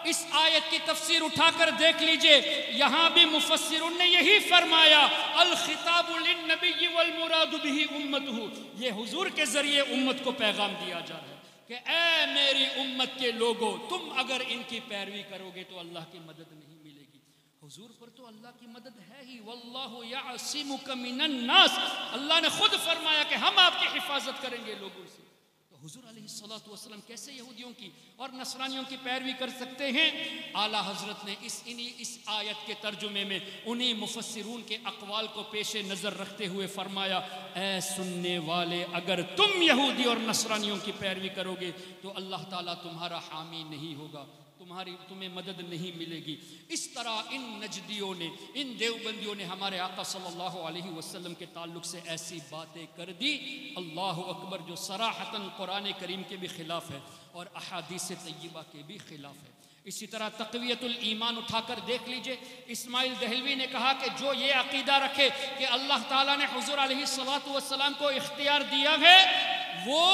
اس آیت کی تفسیر اٹھا کر دیکھ لیجئے، یہاں بھی مفسرون نے یہی فرمایا الخطاب للنبی والمراد به امته، یہ حضور کے ذریعے امت کو پیغام دیا جا رہا ہے کہ اے میری امت کے لوگوں تم اگر ان کی پیروی کرو گے تو اللہ کی مدد نہیں ملے گی۔ حضور پر تو اللہ کی مدد ہے ہی، واللہ یعصمک من الناس، اللہ نے خود فرمایا کہ ہم آپ کی حفاظت کریں گے لوگوں سے۔ تو حضور علیہ السلام کیسے یہودیوں کی اور نصرانیوں کی پیروی کر سکتے ہیں؟ اعلیٰ حضرت نے اس آیت کے ترجمے میں انہی مفسرون کے اقوال کو پیش نظر رکھتے ہوئے فرمایا اے سننے والے اگر تم یہودی اور نصرانیوں کی پیروی کرو گے تو اللہ تعالیٰ تمہارا حامی نہیں ہوگا، تمہیں مدد نہیں ملے گی۔ اس طرح ان نجدیوں نے، ان دیوبندیوں نے ہمارے آقا صلی اللہ علیہ وسلم کے تعلق سے ایسی باتیں کر دی اللہ اکبر جو صراحتاً قرآن کریم کے بھی خلاف ہے اور احادیث طیبہ کے بھی خلاف ہے۔ اسی طرح تقویت الایمان اٹھا کر دیکھ لیجئے، اسماعیل دہلوی نے کہا کہ جو یہ عقیدہ رکھے کہ اللہ تعالیٰ نے حضور علیہ السلام کو اختیار دیا ہے وہ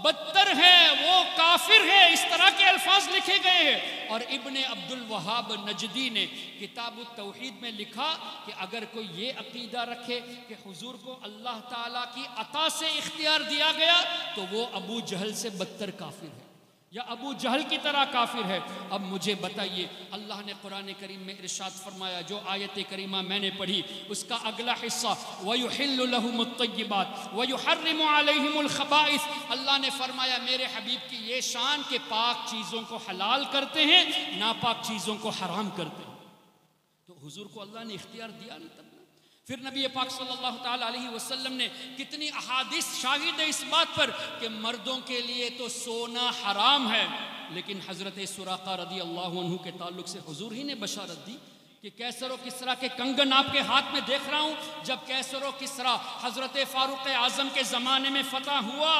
بدتر ہے، وہ کافر ہے، اس طرح کے الفاظ لکھے گئے ہیں۔ اور ابن عبد الوہاب نجدی نے کتاب التوحید میں لکھا کہ اگر کوئی یہ عقیدہ رکھے کہ حضور کو اللہ تعالیٰ کی عطا سے اختیار دیا گیا تو وہ ابو جہل سے بدتر کافر ہے یا ابو جہل کی طرح کافر ہے۔ اب مجھے بتائیے، اللہ نے قرآن کریم میں ارشاد فرمایا، جو آیت کریمہ میں نے پڑھی اس کا اگلا حصہ وَيُحِلُّ لَهُمُ الطَّيِّبَاتِ وَيُحَرِّمُ عَلَيْهِمُ الْخَبَائِثِ، اللہ نے فرمایا میرے حبیب کی یہ شان کہ پاک چیزوں کو حلال کرتے ہیں، ناپاک چیزوں کو حرام کرتے ہیں۔ تو حضور کو اللہ نے اختیار دیا نہیں تب۔ پھر نبی پاک صلی اللہ تعالیٰ علیہ وسلم نے کتنی احادیث شاہد ہے اس بات پر کہ مردوں کے لیے تو سونا حرام ہے، لیکن حضرت سراقہ رضی اللہ عنہ کے تعلق سے حضور ہی نے بشارت دی کہ کیسر و کسریٰ کے کنگن آپ کے ہاتھ میں دیکھ رہا ہوں۔ جب کیسر و کسریٰ حضرت فاروق اعظم کے زمانے میں فتح ہوا،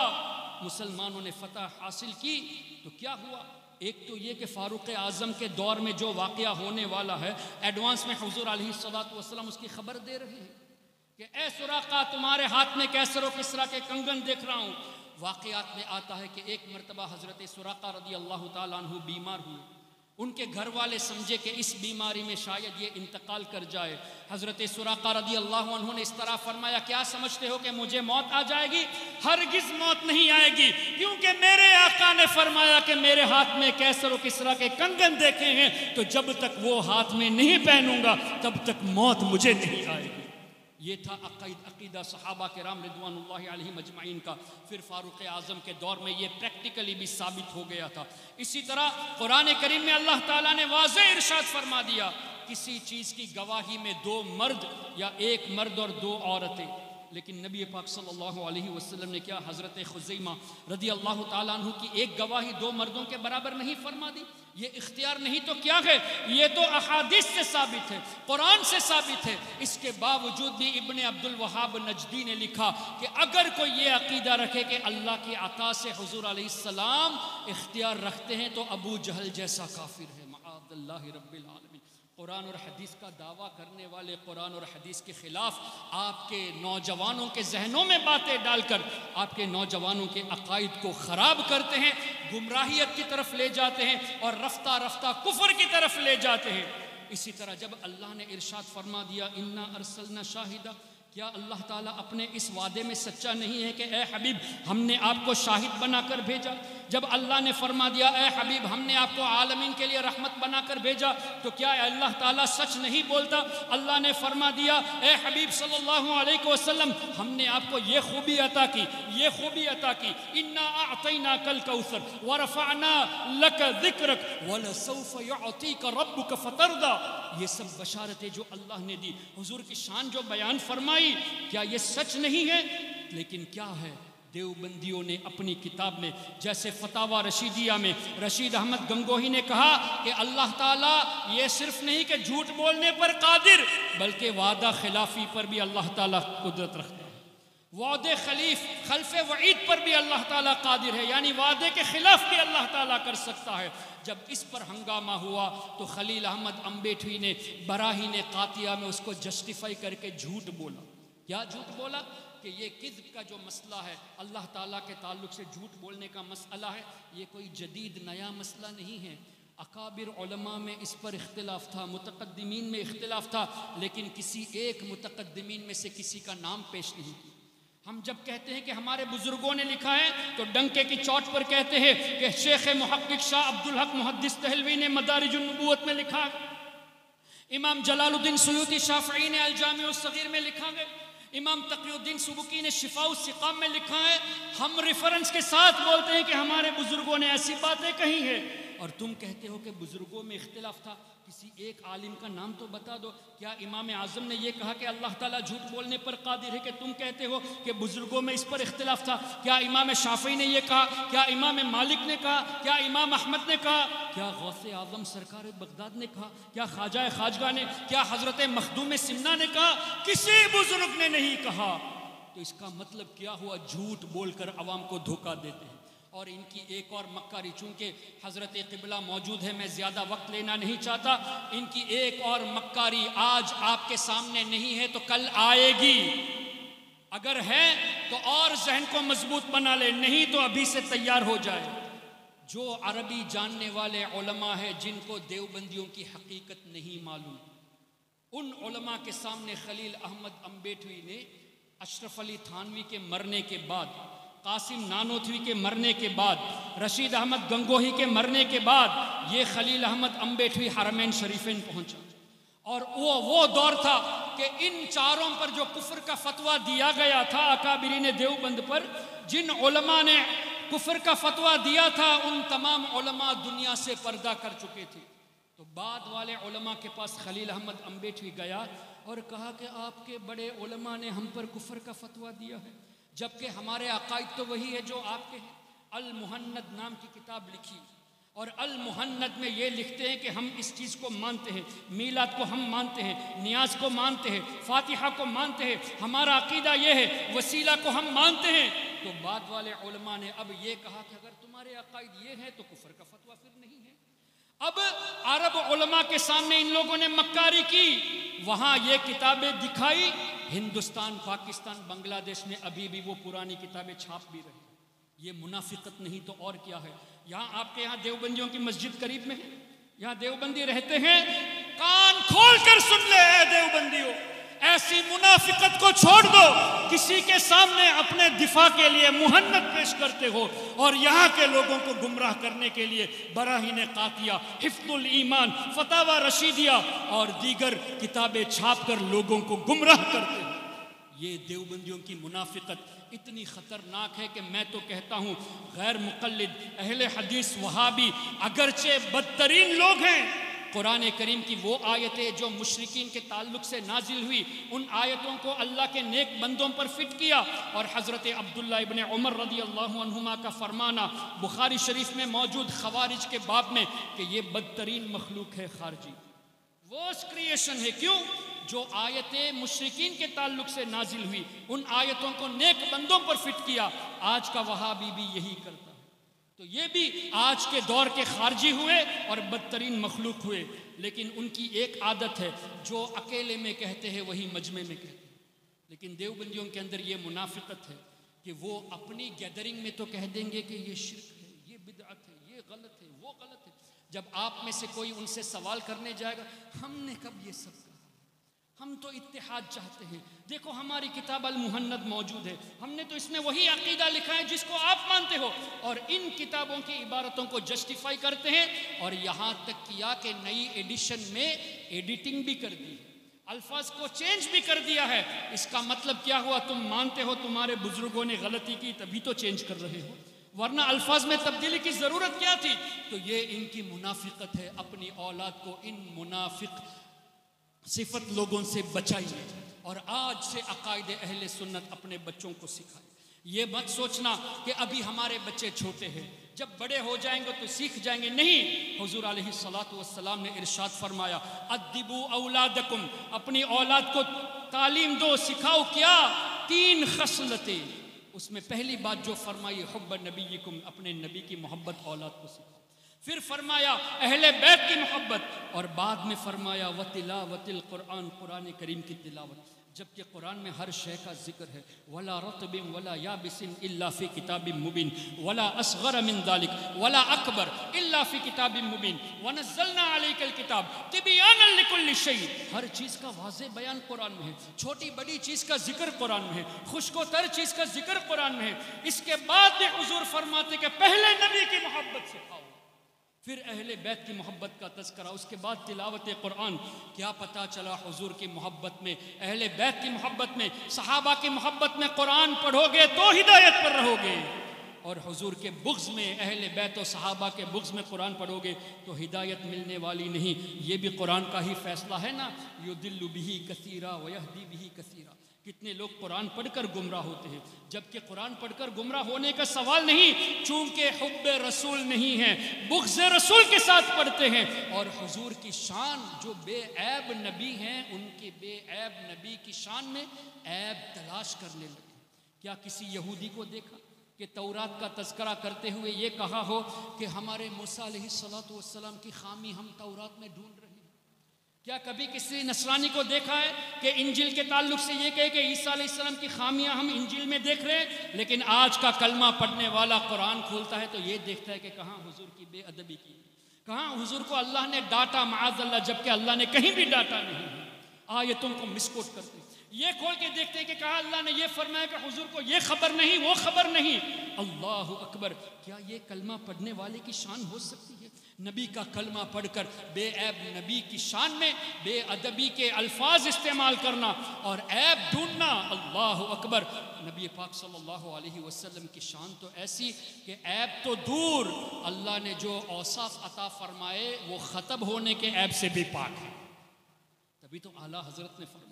مسلمانوں نے فتح حاصل کی، تو کیا ہوا؟ ایک تو یہ کہ فاروق اعظم کے دور میں جو واقعہ ہونے والا ہے ایڈوانس میں حضور علیہ السلام اس کی خبر دے رہے ہیں کہ اے سراقہ تمہارے ہاتھ میں کیسر و کسرا کے کنگن دیکھ رہا ہوں۔ واقعات میں آتا ہے کہ ایک مرتبہ حضرت سراقہ رضی اللہ تعالیٰ عنہ بیمار ہوئے، ان کے گھر والے سمجھے کہ اس بیماری میں شاید یہ انتقال کر جائے۔ حضرت سراقہ رضی اللہ عنہ نے اس طرح فرمایا، کیا سمجھتے ہو کہ مجھے موت آ جائے گی؟ ہرگز موت نہیں آئے گی، کیونکہ میرے آقا نے فرمایا کہ میرے ہاتھ میں کیسر و کسرا کے کنگن دیکھے ہیں، تو جب تک وہ ہاتھ میں نہیں پہنوں گا تب تک موت مجھے نہیں آئے گی۔ یہ تھا عقیدہ صحابہ کرام رضوان اللہ علیہم اجمعین کا۔ پھر فاروق اعظم کے دور میں یہ پریکٹیکلی بھی ثابت ہو گیا تھا۔ اسی طرح قرآن کریم میں اللہ تعالیٰ نے واضح ارشاد فرما دیا، کسی چیز کی گواہی میں 2 مرد یا 1 مرد اور 2 عورتیں، لیکن نبی پاک صلی اللہ علیہ وسلم نے کیا حضرت خزیمہ رضی اللہ تعالیٰ عنہ کی ایک گواہی 2 مردوں کے برابر نہیں فرما دی؟ یہ اختیار نہیں تو کیا ہے؟ یہ تو احادیث سے ثابت ہے، قرآن سے ثابت ہے۔ اس کے باوجود بھی ابن عبد الوہاب نجدی نے لکھا کہ اگر کوئی یہ عقیدہ رکھے کہ اللہ کی عطا سے حضور علیہ السلام اختیار رکھتے ہیں تو ابو جہل جیسا کافر ہے، معاذ اللہ رب العالمین۔ قرآن اور حدیث کا دعویٰ کرنے والے قرآن اور حدیث کے خلاف آپ کے نوجوانوں کے ذہنوں میں باتیں ڈال کر آپ کے نوجوانوں کے عقائد کو خراب کرتے ہیں، گمراہیت کی طرف لے جاتے ہیں اور رفتہ رفتہ کفر کی طرف لے جاتے ہیں۔ اسی طرح جب اللہ نے ارشاد فرما دیا انا ارسلنا شاہدہ، کیا اللہ تعالیٰ اپنے اس وعدے میں سچا نہیں ہے کہ اے حبیب ہم نے آپ کو شاہد بنا کر بھیجا؟ جب اللہ نے فرما دیا اے حبیب ہم نے آپ کو عالمین کے لیے رحمت بنا کر بھیجا، تو کیا اللہ تعالیٰ سچ نہیں بولتا؟ اللہ نے فرما دیا اے حبیب صلی اللہ علیہ وسلم ہم نے آپ کو یہ خوبی عطا کی، یہ خوبی عطا کی، انا اعطیناک الکوثر ورفعنا لک ذکرک ولسوف یعطیک ربک فترضی۔ یہ سب بشارتیں جو اللہ نے دی، حضور کی شان جو بیان فرمائی، کیا یہ سچ نہیں ہے؟ لیکن کیا ہے، دیوبندیوں نے اپنی کتاب میں جیسے فتاوی رشیدیہ میں رشید احمد گنگوہی نے کہا کہ اللہ تعالیٰ یہ صرف نہیں کہ جھوٹ بولنے پر قادر، بلکہ وعدہ خلافی پر بھی اللہ تعالیٰ قدرت رکھتا ہے۔ وعدے خلف وعید پر بھی اللہ تعالیٰ قادر ہے، یعنی وعدے کے خلاف بھی اللہ تعالیٰ کر سکتا ہے۔ جب اس پر ہنگامہ ہوا تو خلیل احمد امبیٹوی نے براہین قاطعہ میں اس کو جسٹیفائی کر کے جھوٹ بولا۔ کیا جھوٹ بولا؟ کہ یہ کذب کا جو مسئلہ ہے، اللہ تعالیٰ کے تعلق سے جھوٹ بولنے کا مسئلہ ہے، یہ کوئی جدید نیا مسئلہ نہیں ہے۔ اکابر علماء میں اس پر اختلاف تھا، متقدمین میں اختلاف تھا، لیکن کسی ایک متقدمین میں سے کسی کا نام پیش نہیں کیا۔ ہم جب کہتے ہیں کہ ہمارے بزرگوں نے لکھا ہے تو ڈنکے کی چوٹ پر کہتے ہیں کہ شیخ محقق شاہ عبدالحق محدث دہلوی نے مدارج النبوت میں لکھا، امام جلال الدین سیوطی شافعی نے الجامع الصغیر میں لکھا ہے، امام تقی الدین سبکی نے شفاء السقام میں لکھا ہے۔ ہم ریفرنس کے ساتھ بولتے ہیں کہ ہمارے بزرگوں نے ایسی باتیں کہی ہیں، اور تم کہتے ہو کہ بزرگوں میں اختلاف تھا، کسی ایک عالم کا نام تو بتا دو۔ کیا امام اعظم نے یہ کہا کہ اللہ تعالیٰ جھوٹ بولنے پر قادر ہے کہ تم کہتے ہو کہ بزرگوں میں اس پر اختلاف تھا؟ کیا امام شافعی نے یہ کہا؟ کیا امام مالک نے کہا؟ کیا امام احمد نے کہا؟ کیا غوث اعظم سرکار بغداد نے کہا؟ کیا خواجہ خواجگاہ نے؟ کیا حضرت مخدوم سمنہ نے کہا؟ کسی بزرگ نے نہیں کہا۔ تو اس کا مطلب کیا ہوا؟ جھوٹ بول کر عوام کو دھوکہ دیتے ہیں۔ اور ان کی ایک اور مکاری، چونکہ حضرت قبلہ موجود ہے میں زیادہ وقت لینا نہیں چاہتا، ان کی ایک اور مکاری آج آپ کے سامنے نہیں ہے تو کل آئے گی۔ اگر ہے تو اور ذہن کو مضبوط بنا لے، نہیں تو ابھی سے تیار ہو جائے۔ جو عربی جاننے والے علماء ہیں جن کو دیوبندیوں کی حقیقت نہیں معلوم، ان علماء کے سامنے خلیل احمد امبیٹوی نے اشرف علی تھانوی کے مرنے کے بعد، قاسم نانوتوی کے مرنے کے بعد، رشید احمد گنگوہی کے مرنے کے بعد یہ خلیل احمد امبیٹوی حرمین شریفین پہنچا، اور وہ دور تھا کہ ان چاروں پر جو کفر کا فتویٰ دیا گیا تھا اکابرین دیوبند پر، جن علماء نے کفر کا فتویٰ دیا تھا ان تمام علماء دنیا سے پردہ کر چکے تھے۔ تو بعد والے علماء کے پاس خلیل احمد امبیٹوی گیا اور کہا کہ آپ کے بڑے علماء نے ہم پر کفر کا فتویٰ دیا ہے، جبکہ ہمارے عقائد تو وہی ہے جو آپ کے ہیں۔ المہند نام کی کتاب لکھی، اور المہند میں یہ لکھتے ہیں کہ ہم اس چیز کو مانتے ہیں، میلاد کو ہم مانتے ہیں، نیاز کو مانتے ہیں، فاتحہ کو مانتے ہیں، ہمارا عقیدہ یہ ہے، وسیلہ کو ہم مانتے ہیں۔ تو بعد والے علماء نے اب یہ کہا کہ اگر تمہارے عقائد یہ ہیں تو کفر کا فتویٰ پھر نہیں ہے۔ اب عرب علماء کے سامنے ان لوگوں نے مکاری کی، وہاں یہ کتابیں دکھائی، ہندوستان، پاکستان، بنگلہ دیش میں ابھی بھی وہ پرانی کتابیں چھاپ بھی رہے ہیں۔ یہ منافقت نہیں تو اور کیا ہے؟ یہاں آپ کے یہاں دیوبندیوں کی مسجد قریب میں ہے، یہاں دیوبندی رہتے ہیں، کان کھول کر سن لے اے دیوبندیوں، ایسی منافقت کو چھوڑ دو۔ کسی کے سامنے اپنے دفاع کے لیے مہنت پیش کرتے ہو اور یہاں کے لوگوں کو گمراہ کرنے کے لیے براہین قاطیہ، حفظ الایمان، فتاوی رشیدیہ اور دیگر کتابیں چھاپ کر لوگوں کو گمراہ کرتے ہو۔ یہ دیوبندیوں کی منافقت اتنی خطرناک ہے کہ میں تو کہتا ہوں غیر مقلد اہل حدیث وہابی اگرچہ بدترین لوگ ہیں، قرآن کریم کی وہ آیتیں جو مشرکین کے تعلق سے نازل ہوئی، ان آیتوں کو اللہ کے نیک بندوں پر فٹ کیا، اور حضرت عبداللہ ابن عمر رضی اللہ عنہما کا فرمانا بخاری شریف میں موجود خوارج کے باب میں کہ یہ بدترین مخلوق ہے خارجی، ورسٹ کریشن ہے۔ کیوں؟ جو آیتیں مشرکین کے تعلق سے نازل ہوئی ان آیتوں کو نیک بندوں پر فٹ کیا۔ آج کا وہابی بھی یہی کرتا ہے، تو یہ بھی آج کے دور کے خارجی ہوئے اور بدترین مخلوق ہوئے، لیکن ان کی ایک عادت ہے، جو اکیلے میں کہتے ہیں وہی مجمع میں کہتے ہیں۔ لیکن دیوبندیوں کے اندر یہ منافقت ہے کہ وہ اپنی گیدرنگ میں تو کہہ دیں گے کہ یہ شرک ہے، یہ بدعت ہے، یہ غلط ہے، وہ غلط ہے۔ جب آپ میں سے کوئی ان سے سوال کرنے جائے گا، ہم نے کب یہ سب کہا؟ ہم تو اتحاد چاہتے ہیں، دیکھو ہماری کتاب المہند موجود ہے، ہم نے تو اس میں وہی عقیدہ لکھا ہے جس کو آپ مانتے ہو، اور ان کتابوں کی عبارتوں کو جسٹیفائی کرتے ہیں، اور یہاں تک کیا کہ نئی ایڈیشن میں ایڈیٹنگ بھی کر دی، الفاظ کو چینج بھی کر دیا ہے۔ اس کا مطلب کیا ہوا؟ تم مانتے ہو تمہارے بزرگوں نے غلطی کی تبھی تو چینج کر رہے ہو، ورنہ الفاظ میں تبدیلی کی ضرورت کیا تھی؟ تو یہ ان کی منافقت ہے۔ اپنی اولاد کو ان منافق صفت لوگوں سے بچائیے، اور آج سے عقائد اہل سنت اپنے بچوں کو سکھائیں۔ یہ مت سوچنا کہ ابھی ہمارے بچے چھوٹے ہیں، جب بڑے ہو جائیں گے تو سیکھ جائیں گے، نہیں۔ حضور علیہ الصلوۃ والسلام نے ارشاد فرمایا، ادبوا اولادکم، اپنی اولاد کو تعلیم دو، سکھاؤ کیا؟ 3 خصلتیں۔ اس میں پہلی بات جو فرمائی، حب نبیکم، اپنے نبی کی محبت اولاد کو سکھاؤ۔ پھر فرمایا اہل بیت کی محبت، اور بعد میں فرمایا وتلاوت القرآن، قرآن کریم کی تلاوت، جبکہ قرآن میں ہر شے کا ذکر ہے، ولا رطب ولا یابس الا فی کتاب مبین، ولا اصغر من ذلک ولا اکبر الا فی کتاب مبین، ونزلنا علیک الکتاب تبیانا لکل شیء، ہر چیز کا واضح بیان قرآن میں ہے، چھوٹی بڑی چیز کا ذکر قرآن میں ہے، خشک و تر چیز کا ذکر قرآن میں ہے۔ اس کے بعد میں حضور فرماتے کہ پہلے نبی کی محبت سکھاؤ، پھر اہل بیت کی محبت کا تذکرہ، اس کے بعد تلاوت قرآن۔ کیا پتہ چلا حضور کی محبت میں، اہل بیت کی محبت میں، صحابہ کی محبت میں قرآن پڑھو گے تو ہدایت پر رہو گے، اور حضور کے بغض میں، اہل بیت و صحابہ کے بغض میں قرآن پڑھو گے تو ہدایت ملنے والی نہیں۔ یہ بھی قرآن کا ہی فیصلہ ہے نا، یضل بہ کثیرا ویہدی بہ کثیرا۔ کتنے لوگ قرآن پڑھ کر گمراہ ہوتے ہیں، جبکہ قرآن پڑھ کر گمراہ ہونے کا سوال نہیں، چونکہ حب رسول نہیں ہے، بغض رسول کے ساتھ پڑھتے ہیں، اور حضور کی شان جو بے عیب نبی ہیں، ان کے بے عیب نبی کی شان میں عیب تلاش کرنے لگے۔ کیا کسی یہودی کو دیکھا کہ تورات کا تذکرہ کرتے ہوئے یہ کہا ہو کہ ہمارے موسیٰ علیہ السلام کی خامی ہم تورات میں ڈھونڈ رہے ہیں؟ کیا کبھی کسی نصرانی کو دیکھا ہے کہ انجیل کے تعلق سے یہ کہے کہ عیسیٰ علیہ السلام کی خامیاں ہم انجیل میں دیکھ رہے ہیں؟ لیکن آج کا کلمہ پڑھنے والا قرآن کھولتا ہے تو یہ دیکھتا ہے کہ کہاں حضور کی بے ادبی کی، کہاں حضور کو اللہ نے ڈانٹا معاذ اللہ، جبکہ اللہ نے کہیں بھی ڈانٹا نہیں ہے، آیتوں کو مسکوٹ کرتے ہیں۔ یہ کھول کے دیکھتے ہیں کہ کہاں اللہ نے یہ فرمایا کہ حضور کو یہ خبر نہیں، وہ خبر نہیں۔ اللہ اکبر! کیا یہ کلمہ پڑھنے والے کی شان ہو سکتی ہے؟ نبی کا کلمہ پڑھ کر بے عیب نبی کی شان میں بے ادبی کے الفاظ استعمال کرنا اور عیب ڈھونڈنا، اللہ اکبر! نبی پاک صلی اللہ علیہ وسلم کی شان تو ایسی کہ عیب تو دور، اللہ نے جو اوصاف عطا فرمائے وہ ختم ہونے کے عیب سے بھی پاک ہے۔ تبھی تو اعلیٰ حضرت نے فرمایا،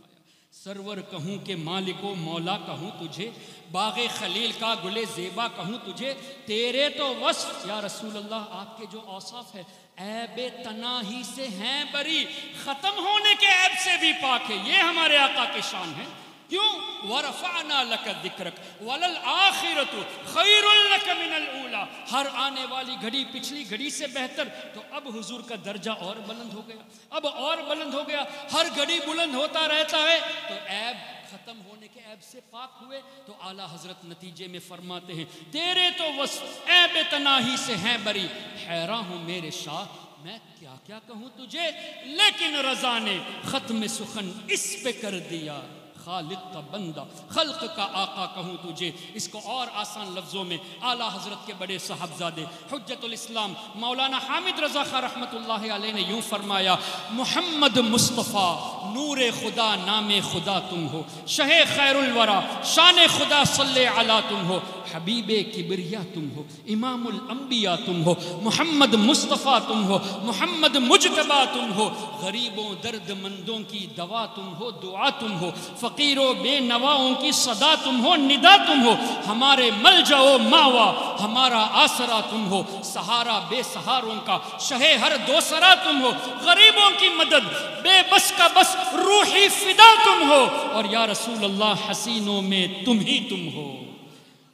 سرور کہوں کہ مالک و مولا کہوں تجھے، باغ خلیل کا گل زیبا کہوں تجھے، تیرے تو وصف یا رسول اللہ، آپ کے جو اوصاف ہے عیب تناہی سے ہیں بری، ختم ہونے کے عیب سے بھی پاک ہے۔ یہ ہمارے آقا کی شان ہے۔ کیوں؟ وَرَفَعْنَا لَكَ ذِكْرَكَ وَلَلْآخِرَةُ خَيْرٌ لَكَ مِنَ الْأُولَى، ہر آنے والی گھڑی پچھلی گھڑی سے بہتر. تو اب حضور کا درجہ اور بلند ہو گیا، اب اور بلند ہو گیا. ہر گھڑی بلند ہوتا رہتا ہے تو عیب ختم ہونے کے عیب سے پاک ہوئے. تو اعلیٰ حضرت نتیجے میں فرماتے ہیں تیرے تو وصف عیب تناہی سے ہیں بری، حیراں ہوں میرے شاہ میں کیا کیا کہوں تجھے، لیکن رضا نے ختم سخن اس پہ کر دیا، خالق کا بندہ خلق کا آقا کہوں تجھے. اس کو اور آسان لفظوں میں اعلیٰ حضرت کے بڑے صاحبزادے حجت الاسلام مولانا حامد رضا خان رحمۃ اللہ علیہ نے یوں فرمایا: محمد مصطفیٰ نور خدا نام خدا تم ہو، شہ خیر الورا شان خدا صلی علی تم ہو، حبیب کبریا تم ہو، امام الانبیاء تم ہو، محمد مصطفیٰ تم ہو، محمد مجتبیٰ تم ہو، غریبوں درد مندوں کی دوا تم ہو، دعا تم ہو، فقیروں بے نواؤں کی صدا تم ہو، ندا تم ہو، ہمارے ملجا و ماوا ہمارا آسرا تم ہو، سہارا بے سہاروں کا شہ ہر دوسرا تم ہو، غریبوں کی مدد بے بس کا بس روحی فدا تم ہو، اور یا رسول اللہ حسینوں میں تم ہی تم ہو،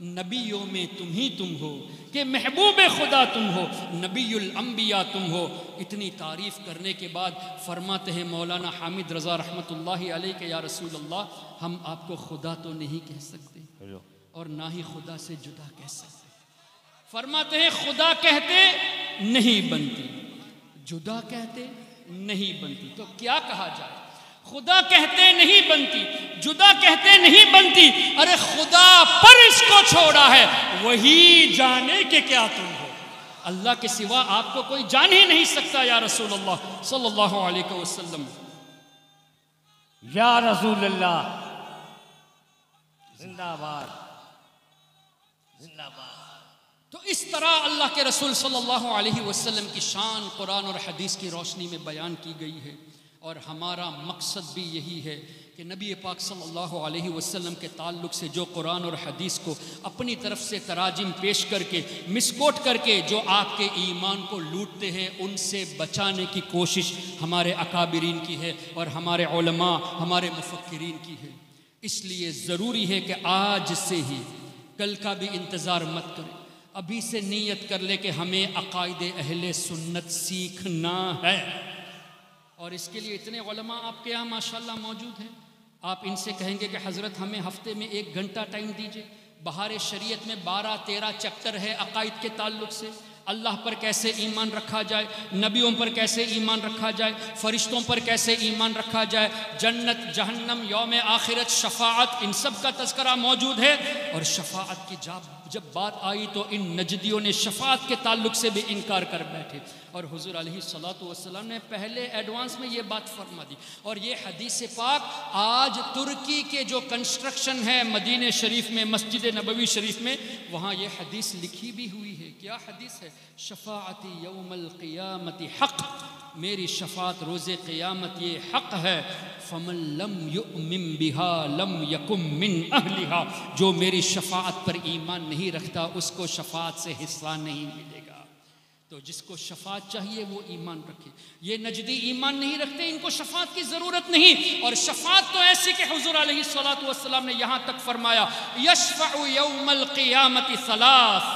نبیوں میں تم ہی تم ہو، کہ محبوب خدا تم ہو، نبی الانبیاء تم ہو. اتنی تعریف کرنے کے بعد فرماتے ہیں مولانا حامد رضا رحمۃ اللہ علیہ کہ یا رسول اللہ ہم آپ کو خدا تو نہیں کہہ سکتے اور نہ ہی خدا سے جدا کہہ سکتے. فرماتے ہیں خدا کہتے نہیں بنتی، جدا کہتے نہیں بنتی، تو کیا کہا جائے؟ خدا کہتے نہیں بنتی، جدا کہتے نہیں بنتی. ارے خدا پر اس کو چھوڑا ہے، وہی جانے کہ کیا تم ہو. اللہ کے سوا آپ کو کوئی جان ہی نہیں سکتا یا رسول اللہ صلی اللہ علیہ وسلم. یا رسول اللہ زندہ باد زندہ باد. تو اس طرح اللہ کے رسول صلی اللہ علیہ وسلم کی شان قرآن اور حدیث کی روشنی میں بیان کی گئی ہے. اور ہمارا مقصد بھی یہی ہے کہ نبی پاک صلی اللہ علیہ وسلم کے تعلق سے جو قرآن اور حدیث کو اپنی طرف سے تراجم پیش کر کے مسکوٹ کر کے جو آپ کے ایمان کو لوٹتے ہیں ان سے بچانے کی کوشش ہمارے اکابرین کی ہے اور ہمارے علماء ہمارے مفکرین کی ہے. اس لیے ضروری ہے کہ آج سے ہی، کل کا بھی انتظار مت کریں، ابھی سے نیت کر لے کہ ہمیں عقائد اہل سنت سیکھنا ہے. اور اس کے لیے اتنے علماء آپ کے یہاں ماشاءاللہ موجود ہیں. آپ ان سے کہیں گے کہ حضرت ہمیں ہفتے میں 1 گھنٹہ ٹائم دیجئے. بہار شریعت میں 12-13 چیپٹر ہے عقائد کے تعلق سے. اللہ پر کیسے ایمان رکھا جائے، نبیوں پر کیسے ایمان رکھا جائے، فرشتوں پر کیسے ایمان رکھا جائے، جنت جہنم یوم آخرت شفاعت، ان سب کا تذکرہ موجود ہے. اور شفاعت کی جب بات آئی تو ان نجدیوں نے شفاعت کے تعلق سے بھی انکار کر بیٹھے. اور حضور علیہ الصلوۃ والسلام نے پہلے ایڈوانس میں یہ بات فرما دی. اور یہ حدیث پاک آج ترکی کے جو کنسٹرکشن ہے مدینہ شریف میں، مسجد نبوی شریف میں، وہاں یہ حدیث لکھی بھی ہوئی ہے. کیا حدیث ہے؟ شفاعتی یوم القیامت حق، میری شفاعت روز قیامت یہ حق ہے. فمن لم یؤمن بها لم یکن من اہلها، جو میری شفاعت پر ایمان نہیں رکھتا اس کو شفاعت سے حصہ نہیں ملے گا. تو جس کو شفاعت چاہیے وہ ایمان رکھے. یہ نجدی ایمان نہیں رکھتے، ان کو شفاعت کی ضرورت نہیں. اور شفاعت تو ایسی کہ حضور علیہ الصلوۃ والسلام نے یہاں تک فرمایا یشفع یوم القیامت 3،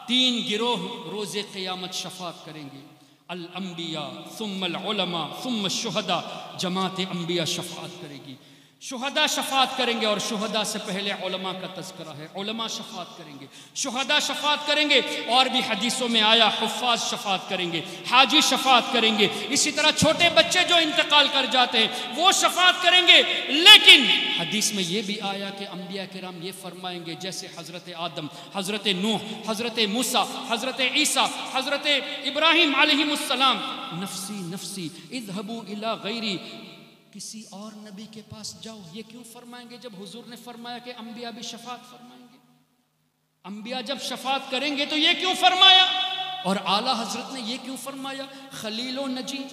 3 گروہ روز قیامت شفاعت کریں گے. الانبیاء ثم العلماء ثم الشہداء. جماعت انبیاء شفاعت کرے گی، شہداء شفاعت کریں گے. اور شہداء سے پہلے علماء کا تذکرہ ہے، علماء شفاعت کریں گے، شہداء شفاعت کریں گے. اور بھی حدیثوں میں آیا حفاظ شفاعت کریں گے، حاجی شفاعت کریں گے. اسی طرح چھوٹے بچے جو انتقال کر جاتے ہیں وہ شفاعت کریں گے. لیکن حدیث میں یہ بھی آیا کہ انبیاء کرام یہ فرمائیں گے جیسے حضرت آدم، حضرت نوح، حضرت موسیٰ، حضرت عیسیٰ، حضرت ابراہیم علیہ السلام، نفسی نفسی اذهبوا الی غیری، کسی اور نبی کے پاس جاؤ. یہ کیوں فرمائیں گے جب حضور نے فرمایا کہ انبیاء بھی شفاعت فرمائیں گے؟ انبیاء جب شفاعت کریں گے تو یہ کیوں فرمایا؟ اور اعلیٰ حضرت نے یہ کیوں فرمایا؟ خلیل و نجی،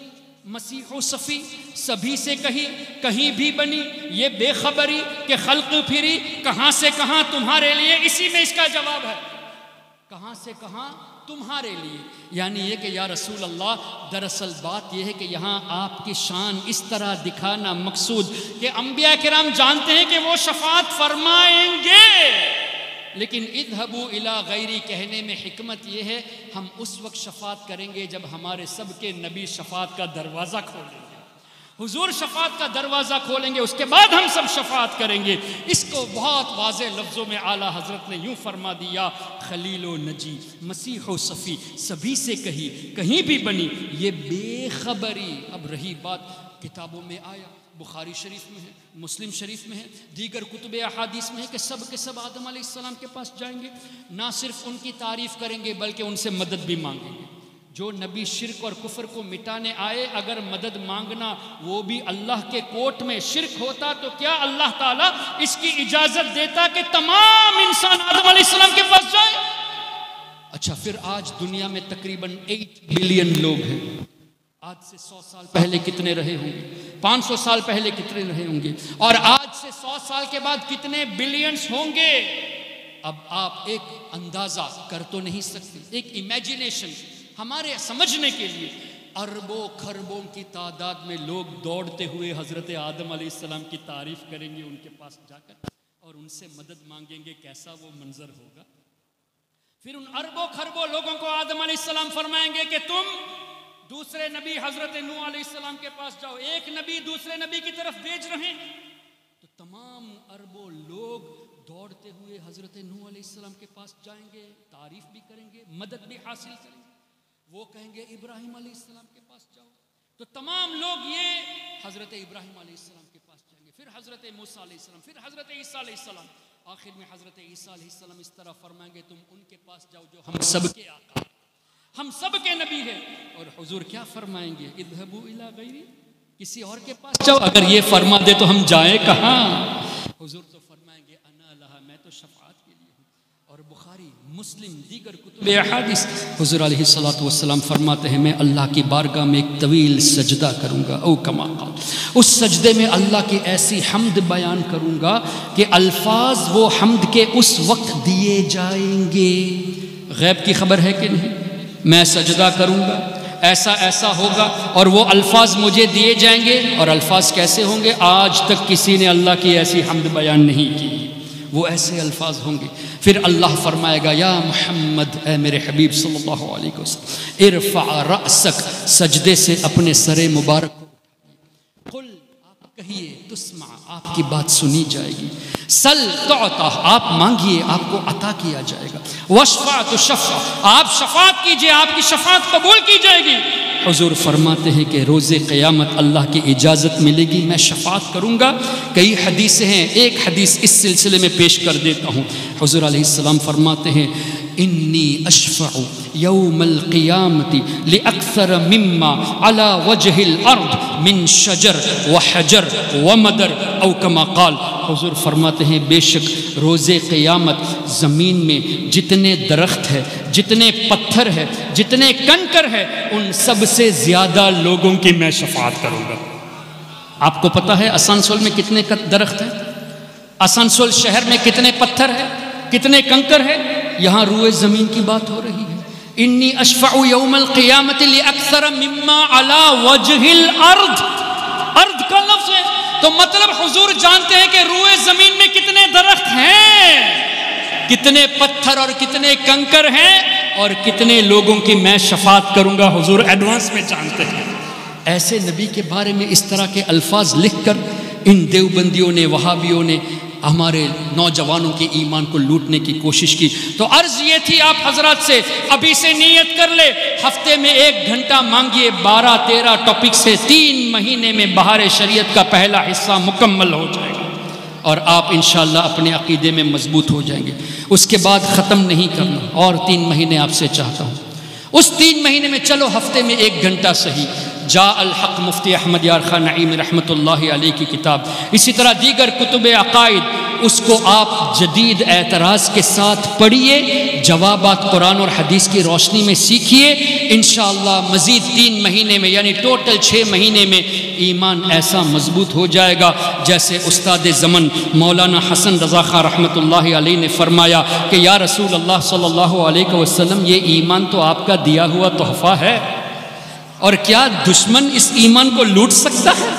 مسیح و صفی، سبھی سے کہیں بھی بنی یہ بے خبری کہ خلق پھری کہاں سے کہاں تمہارے لیے. اسی میں اس کا جواب ہے، کہاں سے کہاں تمہارے لیے، یعنی یہ کہ یا رسول اللہ، دراصل بات یہ ہے کہ یہاں آپ کی شان اس طرح دکھانا مقصود کہ انبیاء کرام جانتے ہیں کہ وہ شفاعت فرمائیں گے، لیکن اذهبوا الی غیری کہنے میں حکمت یہ ہے ہم اس وقت شفاعت کریں گے جب ہمارے سب کے نبی شفاعت کا دروازہ کھولیں گے، حضور شفاعت کا دروازہ کھولیں گے، اس کے بعد ہم سب شفاعت کریں گے۔ اس کو بہت واضح لفظوں میں اعلیٰ حضرت نے یوں فرما دیا، خلیل و نجی، مسیح و صفی، سبھی سے کہیں بھی بنی یہ بے خبری۔ اب رہی بات کتابوں میں آیا، بخاری شریف میں ہے، مسلم شریف میں ہے، دیگر کتب احادیث میں ہے کہ سب کے سب آدم علیہ السلام کے پاس جائیں گے، نہ صرف ان کی تعریف کریں گے بلکہ ان سے مدد بھی مانگیں گے۔ جو نبی شرک اور کفر کو مٹانے آئے، اگر مدد مانگنا وہ بھی اللہ کے کوٹ میں شرک ہوتا تو کیا اللہ تعالیٰ اس کی اجازت دیتا کہ تمام انسان آدم علیہ السلام کے پاس جائے؟ اچھا، پھر آج دنیا میں تقریباً 8 بلین لوگ ہیں۔ آج سے 100 سال پہلے کتنے رہے ہوں گے؟ 500 سال پہلے کتنے رہے ہوں گے؟ اور آج سے 100 سال کے بعد کتنے بلینز ہوں گے؟ اب آپ ایک اندازہ کر تو نہیں سکتے، ایک امیجنیشن ہمارے سمجھنے کے لیے، اربوں کھربوں کی تعداد میں لوگ دوڑتے ہوئے حضرت آدم علیہ السلام کی تعریف کریں گے ان کے پاس جا کر اور ان سے مدد مانگیں گے، کیسا وہ منظر ہوگا؟ پھر ان اربوں کھربوں لوگوں کو آدم علیہ السلام فرمائیں گے کہ تم دوسرے نبی حضرت نوح علیہ السلام کے پاس جاؤ، ایک نبی دوسرے نبی کی طرف بھیج رہے ہیں، تو تمام اربوں لوگ دوڑتے ہوئے حضرت نوح علیہ السلام کے پاس جائیں گے، تعریف بھی کریں گے، مدد بھی حاصل کریں گے۔ وہ کہیں گے ابراہیم علیہ السلام کے پاس جاؤ، تو تمام لوگ یہ حضرت ابراہیم علیہ السلام کے پاس جائیں گے، پھر حضرت موسیٰ علیہ السلام، پھر حضرت عیسیٰ علیہ السلام، آخر میں حضرت عیسیٰ علیہ السلام اس طرح فرمائیں گے تم ان کے پاس جاؤ جو ہم سب کے آقا، ہم سب کے نبی ہیں۔ اور حضور کیا فرمائیں گے؟ اذهبوا الی غیری، کسی اور کے پاس جاؤ۔ اگر یہ فرما دے تو ہم جائیں کہاں؟ حضور تو فرمائیں گے انا لہا، میں تو شفاعت کے لیے ہوں۔ اور بخاری، مسلم، دیگر کتب احادیث حضور علیہ الصلوۃ والسلام فرماتے ہیں میں اللہ کی بارگاہ میں ایک طویل سجدہ کروں گا، او کما قال، اس سجدے میں اللہ کی ایسی حمد بیان کروں گا کہ الفاظ وہ حمد کے اس وقت دیے جائیں گے۔ غیب کی خبر ہے کہ نہیں؟ میں سجدہ کروں گا، ایسا ایسا ہوگا، اور وہ الفاظ مجھے دیے جائیں گے۔ اور الفاظ کیسے ہوں گے؟ آج تک کسی نے اللہ کی ایسی حمد بیان نہیں کی، وہ ایسے الفاظ ہوں گے۔ پھر اللہ فرمائے گا یا محمد، اے میرے حبیب صلی اللہ علیہ وسلم، ارفع رأسک، سجدے سے اپنے سر مبارک کو قل، آپ کہیے، تسمع، آپ کی بات سنی جائے گی، سل تعطا، آپ مانگیے آپ کو عطا کیا جائے گا، واشفع تشفع، آپ شفاعت کیجئے آپ کی شفاعت قبول کی جائے گی۔ حضور فرماتے ہیں کہ روز قیامت اللہ کی اجازت ملے گی، میں شفاعت کروں گا۔ کئی حدیثیں ہیں، ایک حدیث اس سلسلے میں پیش کر دیتا ہوں۔ حضور علیہ السلام فرماتے ہیں انی اشفع یوم القیامت لاکثر مما علی وجہ الارض من شجر وحجر ومدر، او کما قال، حضور فرماتے ہیں بے شک روز قیامت زمین میں جتنے درخت ہے، جتنے پتھر ہے، جتنے کنکر ہے، ان سب سے زیادہ لوگوں کی میں شفاعت کروں گا۔ آپ کو پتہ ہے آسنسول میں کتنے درخت ہیں؟ آسنسول شہر میں کتنے پتھر ہے، کتنے کنکر ہے؟ یہاں روئے زمین کی بات ہو رہی ہے۔ انی اشفع یوم القیامت لاکثر مما علی وجہ الارض، ارض کا لفظ ہے تو مطلب حضور جانتے ہیں کہ روئے زمین میں کتنے درخت ہیں، کتنے پتھر اور کتنے کنکر ہیں، اور کتنے لوگوں کی میں شفاعت کروں گا، حضور ایڈوانس میں جانتے ہیں۔ ایسے نبی کے بارے میں اس طرح کے الفاظ لکھ کر ان دیوبندیوں نے، وہابیوں نے ہمارے نوجوانوں کے ایمان کو لوٹنے کی کوشش کی۔ تو عرض یہ تھی آپ حضرات سے، ابھی سے نیت کر لے، ہفتے میں 1 گھنٹہ مانگیے، 12-13 ٹاپک سے 3 مہینے میں بہار شریعت کا پہلا حصہ مکمل ہو جائے گا، اور آپ انشاءاللہ اپنے عقیدے میں مضبوط ہو جائیں گے۔ اس کے بعد ختم نہیں کرنا، اور 3 مہینے آپ سے چاہتا ہوں۔ اس 3 مہینے میں چلو ہفتے میں 1 گھنٹہ صحیح۔ جاء الحق مفتی احمد یار خان نعیم رحمۃ اللہ علیہ کی کتاب، اسی طرح دیگر کتب عقائد، اس کو آپ جدید اعتراض کے ساتھ پڑھیے، جوابات قرآن اور حدیث کی روشنی میں سیکھیے، انشاءاللہ مزید 3 مہینے میں یعنی ٹوٹل 6 مہینے میں ایمان ایسا مضبوط ہو جائے گا جیسے استاد زمن مولانا حسن رضا خان رحمۃ اللہ علیہ نے فرمایا کہ یا رسول اللہ صلی اللہ علیہ وسلم، یہ ایمان تو آپ کا دیا ہوا تحفہ ہے، اور کیا دشمن اس ایمان کو لوٹ سکتا ہے؟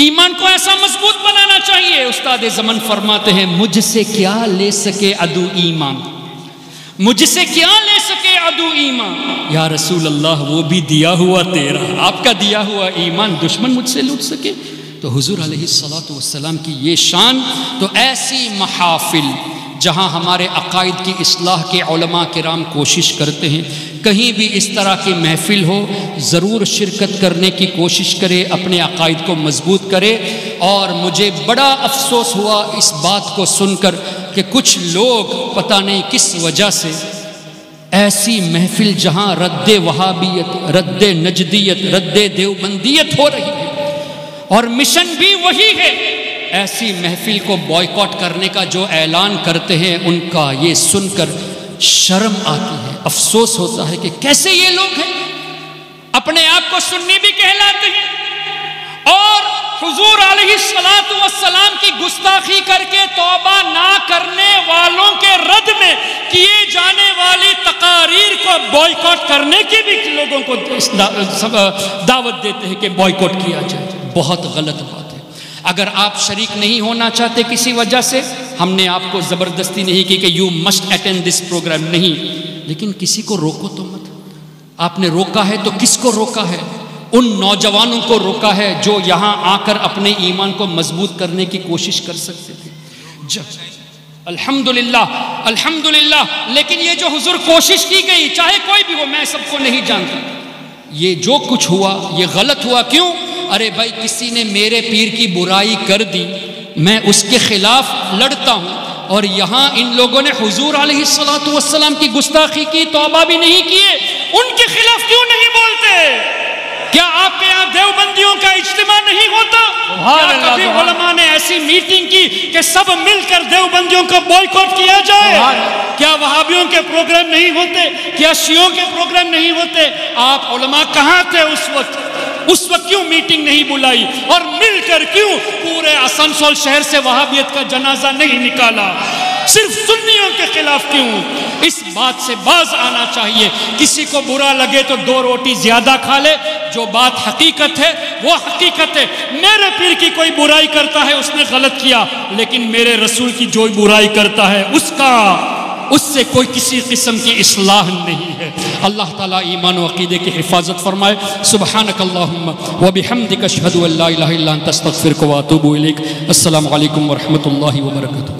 ایمان کو ایسا مضبوط بنانا چاہیے۔ استاد زمن فرماتے ہیں مجھ سے کیا لے سکے عدو ایمان، مجھ سے کیا لے سکے عدو ایمان، یا رسول اللہ وہ بھی دیا ہوا تیرا، آپ کا دیا ہوا ایمان دشمن مجھ سے لوٹ سکے؟ تو حضور علیہ الصلوۃ والسلام کی یہ شان۔ تو ایسی محافل جہاں ہمارے عقائد کی اصلاح کے علماء کرام کوشش کرتے ہیں، کہیں بھی اس طرح کی محفل ہو ضرور شرکت کرنے کی کوشش کرے، اپنے عقائد کو مضبوط کرے۔ اور مجھے بڑا افسوس ہوا اس بات کو سن کر کہ کچھ لوگ پتہ نہیں کس وجہ سے ایسی محفل جہاں رد وہابیت، رد نجدیت، رد دیوبندیت ہو رہی ہے اور مشن بھی وہی ہے، ایسی محفل کو بائیکاٹ کرنے کا جو اعلان کرتے ہیں ان کا یہ سن کر شرم آتی ہے، افسوس ہوتا ہے کہ کیسے یہ لوگ ہیں، اپنے آپ کو سنی بھی کہلاتے ہیں اور حضور علیہ السلام کی گستاخی کر کے توبہ نہ کرنے والوں کے رد میں کیے جانے والی تقاریر کو بائیکاٹ کرنے کی بھی لوگوں کو دعوت دیتے ہیں کہ بائیکاٹ کیا جائے۔ بہت غلط بات ہے۔ اگر آپ شریک نہیں ہونا چاہتے کسی وجہ سے، ہم نے آپ کو زبردستی نہیں کی کہ you must attend this program, نہیں، لیکن کسی کو روکو تو مت۔ آپ نے روکا ہے تو کس کو روکا ہے؟ ان نوجوانوں کو روکا ہے جو یہاں آ کر اپنے ایمان کو مضبوط کرنے کی کوشش کر سکتے تھے۔ الحمدللہ الحمدللہ، لیکن یہ جو حضور کوشش کی گئی، چاہے کوئی بھی ہو، میں سب کو نہیں جانتا، یہ جو کچھ ہوا یہ غلط ہوا۔ کیوں؟ ارے بھائی کسی نے میرے پیر کی برائی کر دی، میں اس کے خلاف لڑتا ہوں، اور یہاں ان لوگوں نے حضور علیہ السلام کی گستاخی کی، توبہ بھی نہیں کیے، ان کے خلاف کیوں نہیں بولتے؟ کیا آپ کے یہاں دیوبندیوں کا اجتماع نہیں ہوتا؟ کیا کبھی علماء نے ایسی میٹنگ کی کہ سب مل کر دیوبندیوں کا بائیکاٹ کیا جائے؟ کیا وہابیوں کے پروگرام نہیں ہوتے؟ کیا شیعوں کے پروگرام نہیں ہوتے؟ آپ علماء کہاں تھے اس وقت؟ اس وقت کیوں میٹنگ نہیں بلائی؟ اور مل کر کیوں پورے آسنسول شہر سے وہابیت کا جنازہ نہیں نکالا؟ صرف سنیوں کے خلاف کیوں؟ اس بات سے باز آنا چاہیے۔ کسی کو برا لگے تو 2 روٹی زیادہ کھا لے، جو بات حقیقت ہے وہ حقیقت ہے۔ میرے پیر کی کوئی برائی کرتا ہے اس نے غلط کیا، لیکن میرے رسول کی جو برائی کرتا ہے اس سے کوئی کسی قسم کی اصلاح نہیں ہے۔ اللہ تعالیٰ ایمان و عقیدے کی حفاظت فرمائے۔ سبحانک اللہم و بحمدک اشہد ان لا الہ الا انت استغفرک و اتوب الیک۔ السلام علیکم ورحمۃ اللہ وبرکاتہ۔